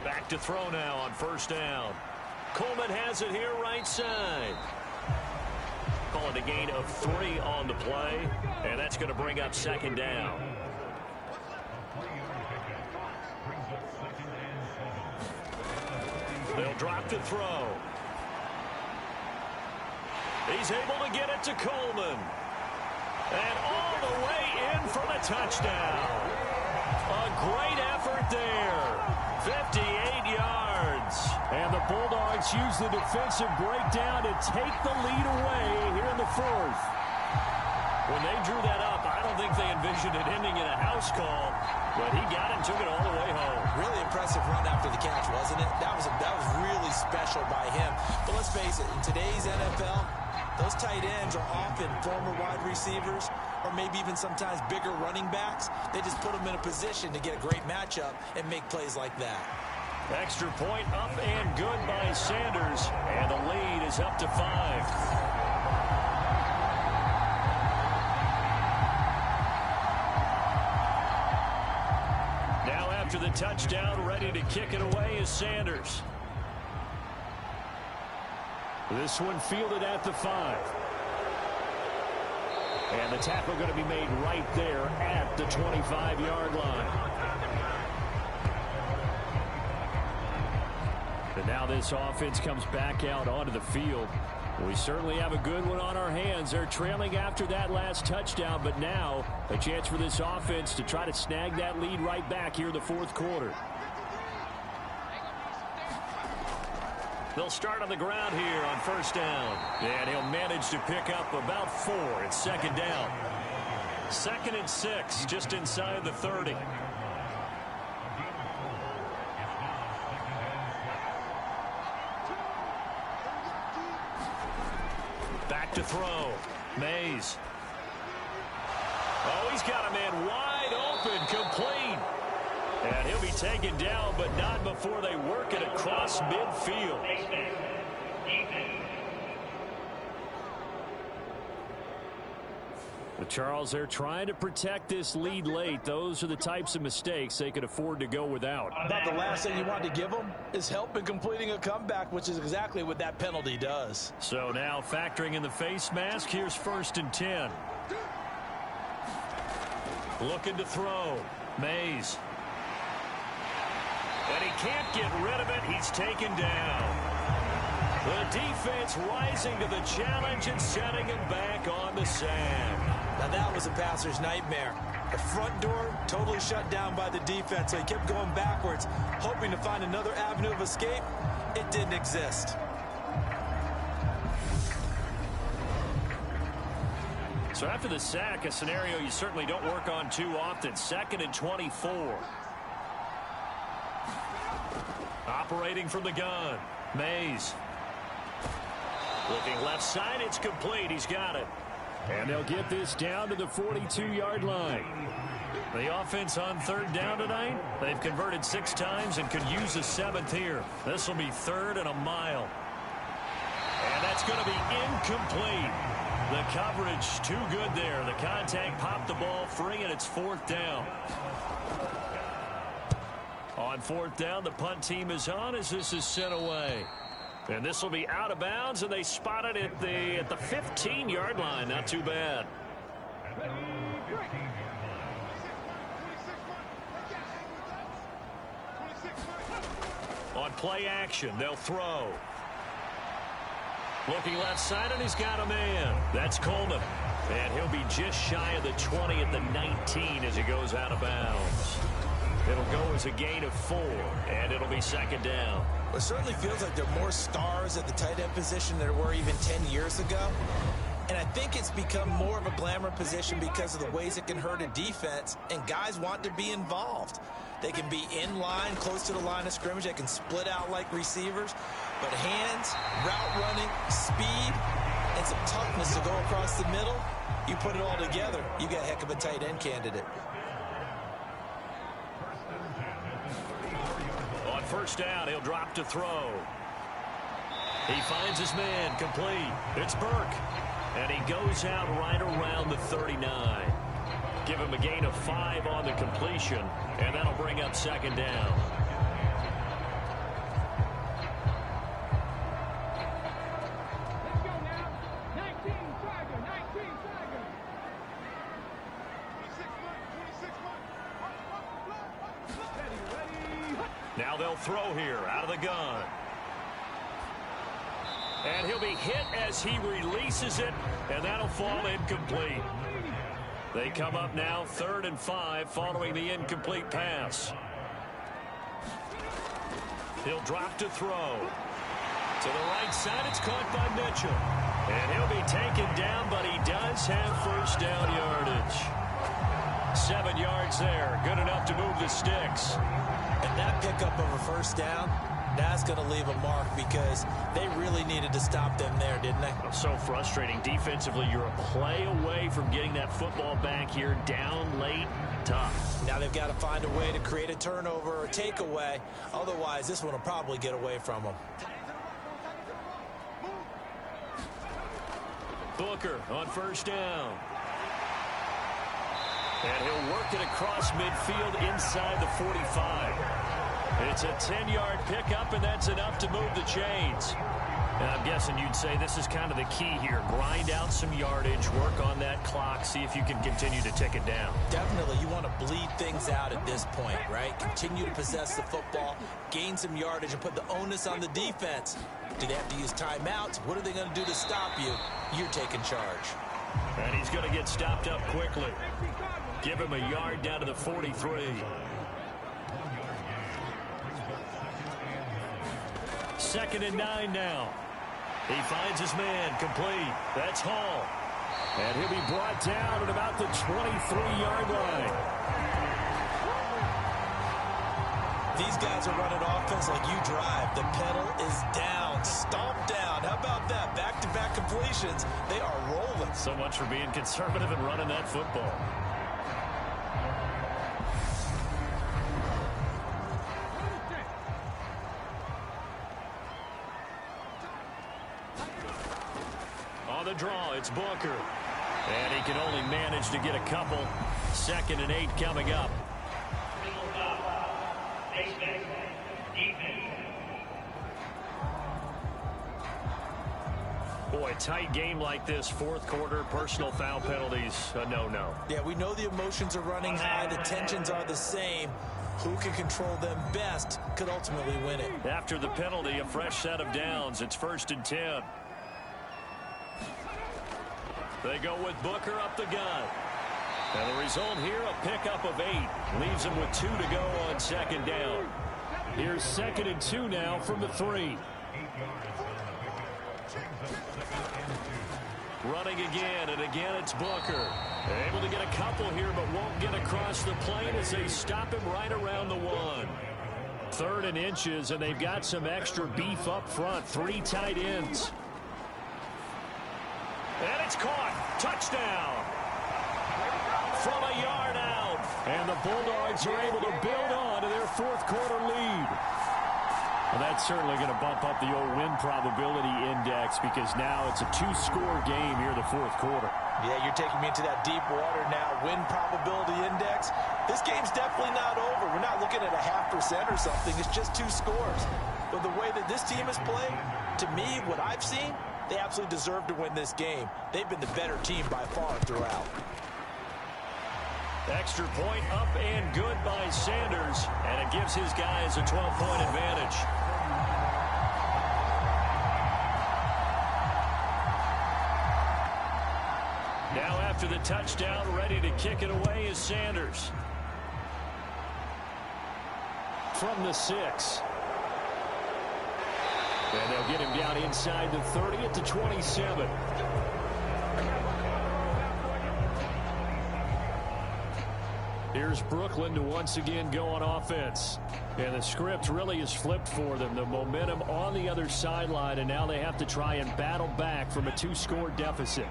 Back to throw now on first down. Coleman has it here right side. Call it a gain of 3 on the play, and that's going to bring up second down. They'll drop the throw. He's able to get it to Coleman. And all the way in for the touchdown. A great effort there. 58 yards. And the Bulldogs use the defensive breakdown to take the lead away here in the fourth. When they drew that up, I don't think they envisioned it ending in a house call, but he got it and took it all the way home. Really impressive run after the catch, wasn't it? That was really special by him. But let's face it, in today's NFL, those tight ends are often former wide receivers or maybe even sometimes bigger running backs. They just put them in a position to get a great matchup and make plays like that. Extra point up and good by Sanders, and the lead is up to 5. After the touchdown, ready to kick it away is Sanders. This one fielded at the 5. And the tackle going to be made right there at the 25-yard line. And now this offense comes back out onto the field. We certainly have a good one on our hands. They're trailing after that last touchdown, but now a chance for this offense to try to snag that lead right back here in the fourth quarter. They'll start on the ground here on first down. And he'll manage to pick up about 4. It's second down. 2nd and 6, just inside the 30. Back to throw. Mays. Oh, he's got a man wide open, complete. And he'll be taken down, but not before they work it across midfield. But Charles, they're trying to protect this lead late. Those are the types of mistakes they could afford to go without. But the last thing you want to give them is help in completing a comeback, which is exactly what that penalty does. So now factoring in the face mask, here's 1st and 10. Looking to throw. Mays. And he can't get rid of it. He's taken down. The defense rising to the challenge and setting him back on the sand. Now that was a passer's nightmare. The front door totally shut down by the defense, so he kept going backwards, hoping to find another avenue of escape. It didn't exist. So after the sack, a scenario you certainly don't work on too often. 2nd and 24. Operating from the gun. Mays. Looking left side, it's complete. He's got it. And they'll get this down to the 42-yard line. The offense on 3rd down tonight, they've converted 6 times and could use a 7th here. This will be 3rd and a mile. And that's going to be incomplete. The coverage too good there. The contact popped the ball free, and it's 4th down. On 4th down, the punt team is on as this is sent away. And this will be out of bounds, and they spot it at the 15-yard line. Not too bad. On play action, they'll throw. Looking left side, and he's got a man. That's Coleman. And he'll be just shy of the 20 at the 19 as he goes out of bounds. It'll go as a gain of 4, and it'll be 2nd down. It certainly feels like there are more stars at the tight end position than there were even 10 years ago. And I think it's become more of a glamour position because of the ways it can hurt a defense, and guys want to be involved. They can be in line, close to the line of scrimmage. They can split out like receivers. But hands, route running, speed, and some toughness to go across the middle, you put it all together, you got a heck of a tight end candidate. first down. He'll drop to throw. He finds his man, complete. It's Burke. And he goes out right around the 39. Give him a gain of 5 on the completion, and that'll bring up second down. Now they'll throw here out of the gun. And he'll be hit as he releases it, and that'll fall incomplete. They come up now 3rd and 5 following the incomplete pass. He'll drop to throw. To the right side, it's caught by Mitchell. And he'll be taken down, but he does have first down yardage. 7 yards there, good enough to move the sticks. And that pickup of a first down, that's going to leave a mark because they really needed to stop them there, didn't they? So frustrating. Defensively, you're a play away from getting that football back here down late. Tough. Now they've got to find a way to create a turnover or takeaway. Otherwise, this one will probably get away from them. Booker on first down. And he'll work it across midfield inside the 45. It's a 10-yard pickup, and that's enough to move the chains. And I'm guessing you'd say this is kind of the key here. Grind out some yardage, work on that clock, see if you can continue to tick it down. Definitely. You want to bleed things out at this point, right? Continue to possess the football, gain some yardage, and put the onus on the defense. Do they have to use timeouts? What are they going to do to stop you? You're taking charge. And he's going to get stopped up quickly. Give him a yard down to the 43. Second and 9 now. He finds his man, complete. That's Hall. And he'll be brought down at about the 23-yard line. These guys are running offense like you drive. The pedal is down, stomp down. How about that? Back-to-back completions. They are rolling. So much for being conservative and running that football. On the draw, it's Booker. And he can only manage to get a couple. 2nd and 8 coming up. Boy, tight game like this, 4th quarter, personal foul penalties, a no-no. Yeah, we know the emotions are running high. The tensions are the same. Who can control them best could ultimately win it. After the penalty, a fresh set of downs. It's 1st and 10. They go with Booker up the gun. And the result here, a pickup of 8. Leaves them with 2 to go on 2nd down. Here's 2nd and 2 now from the 3. Running again, and again it's Booker. Able to get a couple here, but won't get across the plane as they stop him right around the 1. 3rd and inches, and they've got some extra beef up front. 3 tight ends. And it's caught. Touchdown. From a yard out. And the Bulldogs are able to build on to their 4th quarter lead. Well, that's certainly going to bump up the old win probability index because now it's a 2-score game here in the 4th quarter. Yeah, you're taking me into that deep water now. Win probability index. This game's definitely not over. We're not looking at a 0.5% or something. It's just 2 scores. But the way that this team has played, to me, what I've seen, they absolutely deserve to win this game. They've been the better team by far throughout. Extra point up and good by Sanders, and it gives his guys a 12-point advantage. Now after the touchdown, ready to kick it away is Sanders. From the 6. And they'll get him down inside the 30 at the 27. Here's Brooklyn to once again go on offense. And the script really is flipped for them. The momentum on the other sideline, and now they have to try and battle back from a 2-score deficit.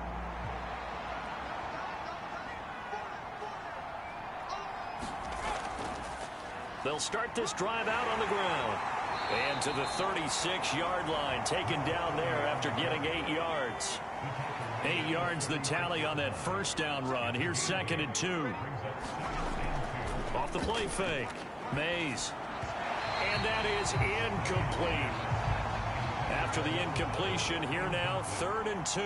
They'll start this drive out on the ground. And to the 36-yard line, taken down there after getting 8 yards. 8 yards the tally on that first down run. Here's 2nd and 2. Off the play fake. Mays. And that is incomplete. After the incompletion, here now, 3rd and 2.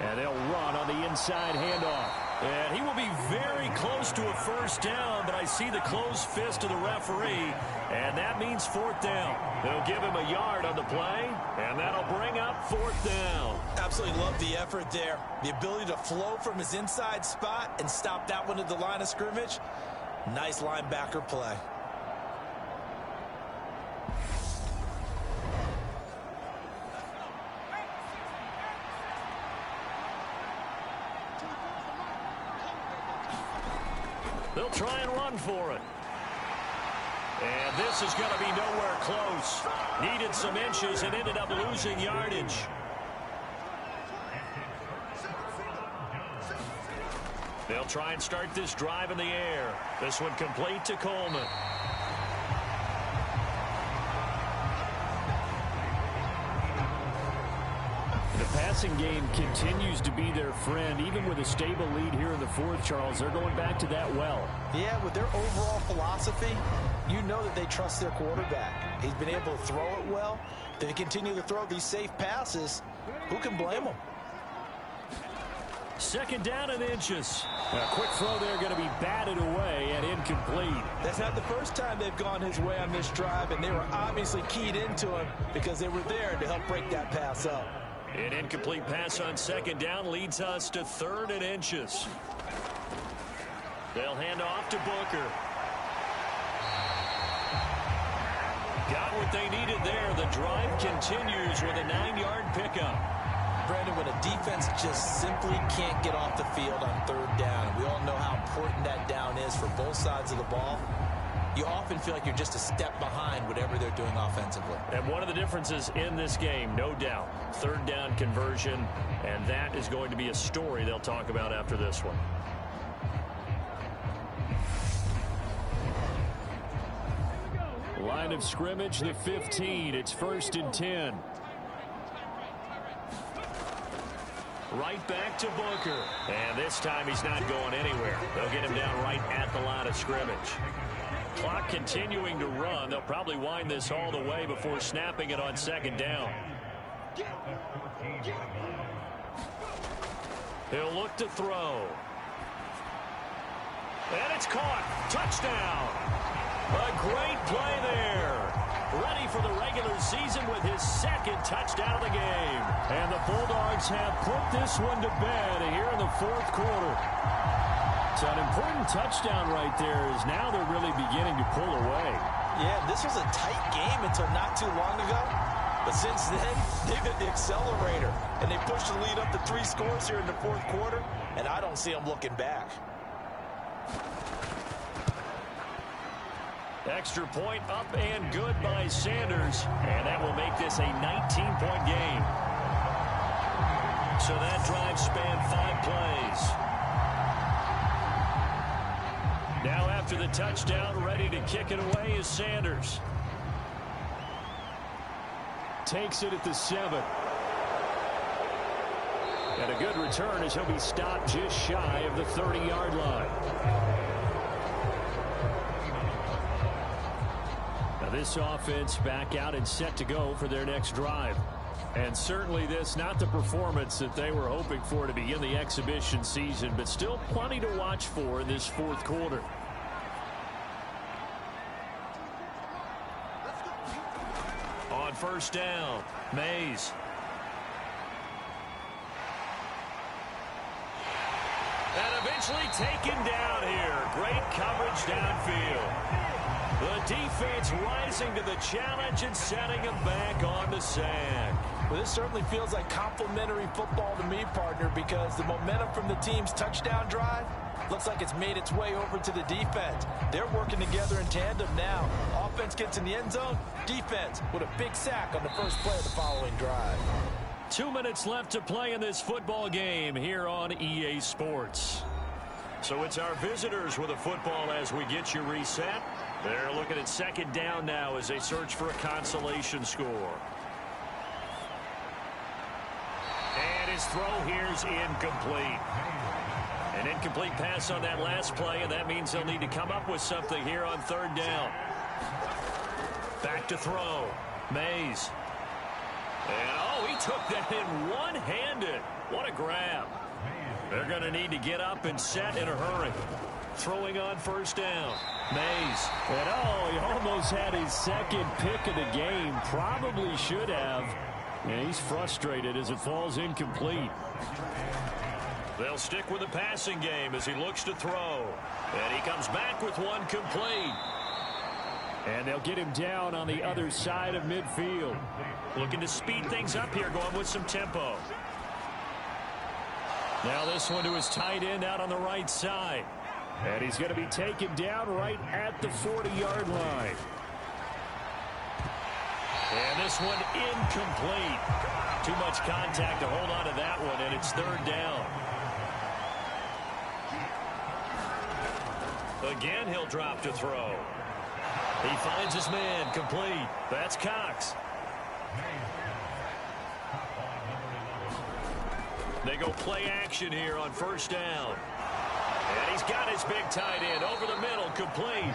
And they'll run on the inside handoff. And he will be very close to a first down, but I see the closed fist of the referee, and that means 4th down. They'll give him a yard on the play, and that'll bring up 4th down. Absolutely love the effort there. The ability to flow from his inside spot and stop that one at the line of scrimmage. Nice linebacker play. They'll try and run for it. And this is going to be nowhere close. Needed some inches and ended up losing yardage. They'll try and start this drive in the air. This one complete to Coleman. The passing game continues to be their friend. Even with a stable lead here in the 4th, Charles, they're going back to that well. Yeah, with their overall philosophy, you know that they trust their quarterback. He's been able to throw it well. They continue to throw these safe passes. Who can blame them? 2nd down and inches. A quick throw there going to be batted away and incomplete. That's not the first time they've gone his way on this drive, and they were obviously keyed into him because they were there to help break that pass up. An incomplete pass on 2nd down leads us to 3rd and inches. They'll hand off to Booker. Got what they needed there. The drive continues with a 9-yard pickup. Brandon, when a defense just simply can't get off the field on 3rd down, we all know how important that down is for both sides of the ball, you often feel like you're just a step behind whatever they're doing offensively. And one of the differences in this game, no doubt, 3rd down conversion, and that is going to be a story they'll talk about after this one. Line of scrimmage, the 15. It's 1st and 10. Right back to Booker. And this time he's not going anywhere. They'll get him down right at the line of scrimmage. Clock continuing to run. They'll probably wind this all the way before snapping it on 2nd down. He'll look to throw. And it's caught. Touchdown. A great play there. Ready for the regular season with his 2nd touchdown of the game. And the Bulldogs have put this one to bed here in the 4th quarter. It's an important touchdown right there, as now they're really beginning to pull away. Yeah, this was a tight game until not too long ago. But since then, they've hit the accelerator. And they pushed the lead up to 3 scores here in the 4th quarter. And I don't see them looking back. Extra point up and good by Sanders. And that will make this a 19-point game. So that drive spanned 5 plays. Now after the touchdown, ready to kick it away is Sanders. Takes it at the 7. And a good return as he'll be stopped just shy of the 30-yard line. Now this offense back out and set to go for their next drive. And certainly this not the performance that they were hoping for to begin the exhibition season, but still plenty to watch for in this 4th quarter. On 1st down, Mays. And eventually taken down here. Great coverage downfield. The defense rising to the challenge and setting him back on the sack. Well, this certainly feels like complimentary football to me, partner, because the momentum from the team's touchdown drive looks like it's made its way over to the defense. They're working together in tandem now. Offense gets in the end zone. Defense with a big sack on the first play of the following drive. 2 minutes left to play in this football game here on EA Sports. So it's our visitors with a football as we get you reset. They're looking at second down now as they search for a consolation score. And his throw here's incomplete. An incomplete pass on that last play, and that means they'll need to come up with something here on third down. Back to throw. Mays. And, oh, he took that in one-handed. What a grab. They're going to need to get up and set in a hurry. Throwing on first down. Mays. And, oh, he almost had his second pick of the game. Probably should have. And he's frustrated as it falls incomplete. They'll stick with the passing game as he looks to throw. And he comes back with one complete. And they'll get him down on the other side of midfield. Looking to speed things up here, going with some tempo. Now this one to his tight end out on the right side. And he's going to be taken down right at the 40-yard line. And this one incomplete. Too much contact to hold on to that one, and it's third down. Again, he'll drop to throw. He finds his man, complete. That's Cox. They go play action here on first down. And he's got his big tight end over the middle, complete.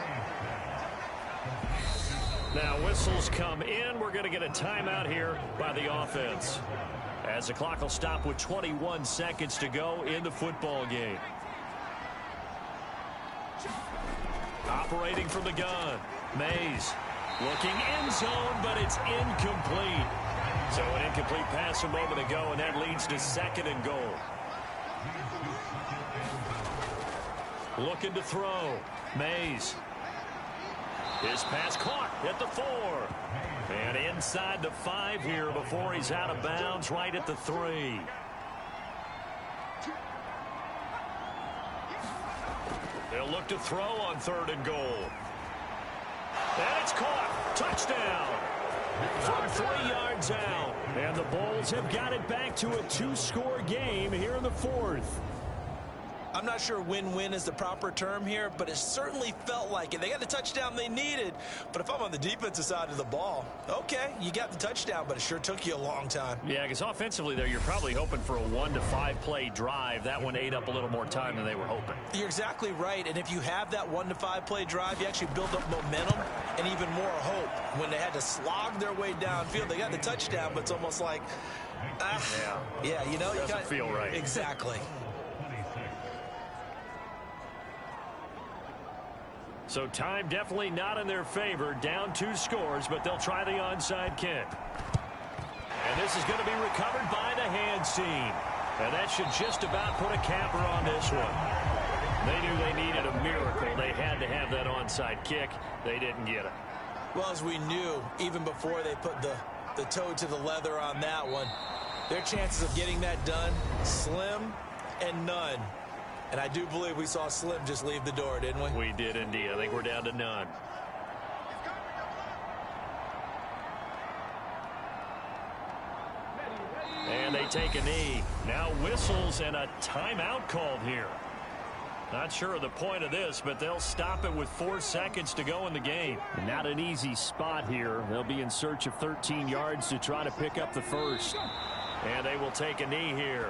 Now whistles come in. We're going to get a timeout here by the offense, as the clock will stop with 21 seconds to go in the football game. Operating from the gun, Mays looking end zone, but it's incomplete. So an incomplete pass a moment ago, and that leads to second and goal. Looking to throw, Mays. His pass caught at the 4. And inside the 5 here before he's out of bounds, right at the 3. They'll look to throw on third and goal. And it's caught. Touchdown. From 3 yards out. And the Bulls have got it back to a 2-score game here in the 4th. I'm not sure win-win is the proper term here, but it certainly felt like it. They got the touchdown they needed, but if I'm on the defensive side of the ball, okay, you got the touchdown, but it sure took you a long time. Yeah, because offensively there, you're probably hoping for a 1 to 5 play drive. That one ate up a little more time than they were hoping. You're exactly right, and if you have that 1 to 5 play drive, you actually build up momentum and even more hope. When they had to slog their way downfield, they got the touchdown, but it's almost like, yeah, you know, doesn't feel right. Exactly. So time definitely not in their favor. Down 2 scores, but they'll try the onside kick. And this is going to be recovered by the hands team. And that should just about put a capper on this one. They knew they needed a miracle. They had to have that onside kick. They didn't get it. Well, as we knew, even before they put the toe to the leather on that one, their chances of getting that done, slim and none. And I do believe we saw Slim just leave the door, didn't we? We did indeed. I think we're down to none. And they take a knee. Now whistles and a timeout called here. Not sure of the point of this, but they'll stop it with 4 seconds to go in the game. Not an easy spot here. They'll be in search of 13 yards to try to pick up the first. And they will take a knee here.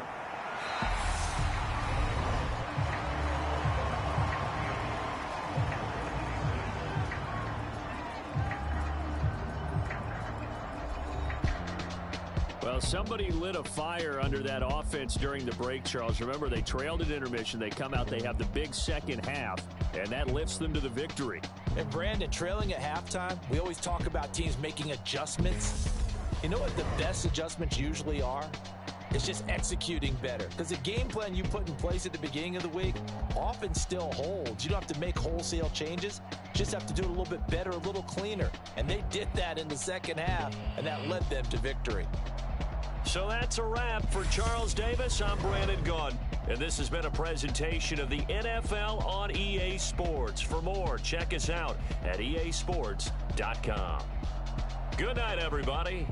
Well, somebody lit a fire under that offense during the break, Charles. Remember, they trailed at intermission. They come out, they have the big second half, and that lifts them to the victory. And Brandon, trailing at halftime, we always talk about teams making adjustments. You know what the best adjustments usually are? It's just executing better. Because the game plan you put in place at the beginning of the week often still holds. You don't have to make wholesale changes. You just have to do it a little bit better, a little cleaner. And they did that in the second half, and that led them to victory. So that's a wrap for Charles Davis. I'm Brandon Gaudin, and this has been a presentation of the NFL on EA Sports. For more, check us out at easports.com. Good night, everybody.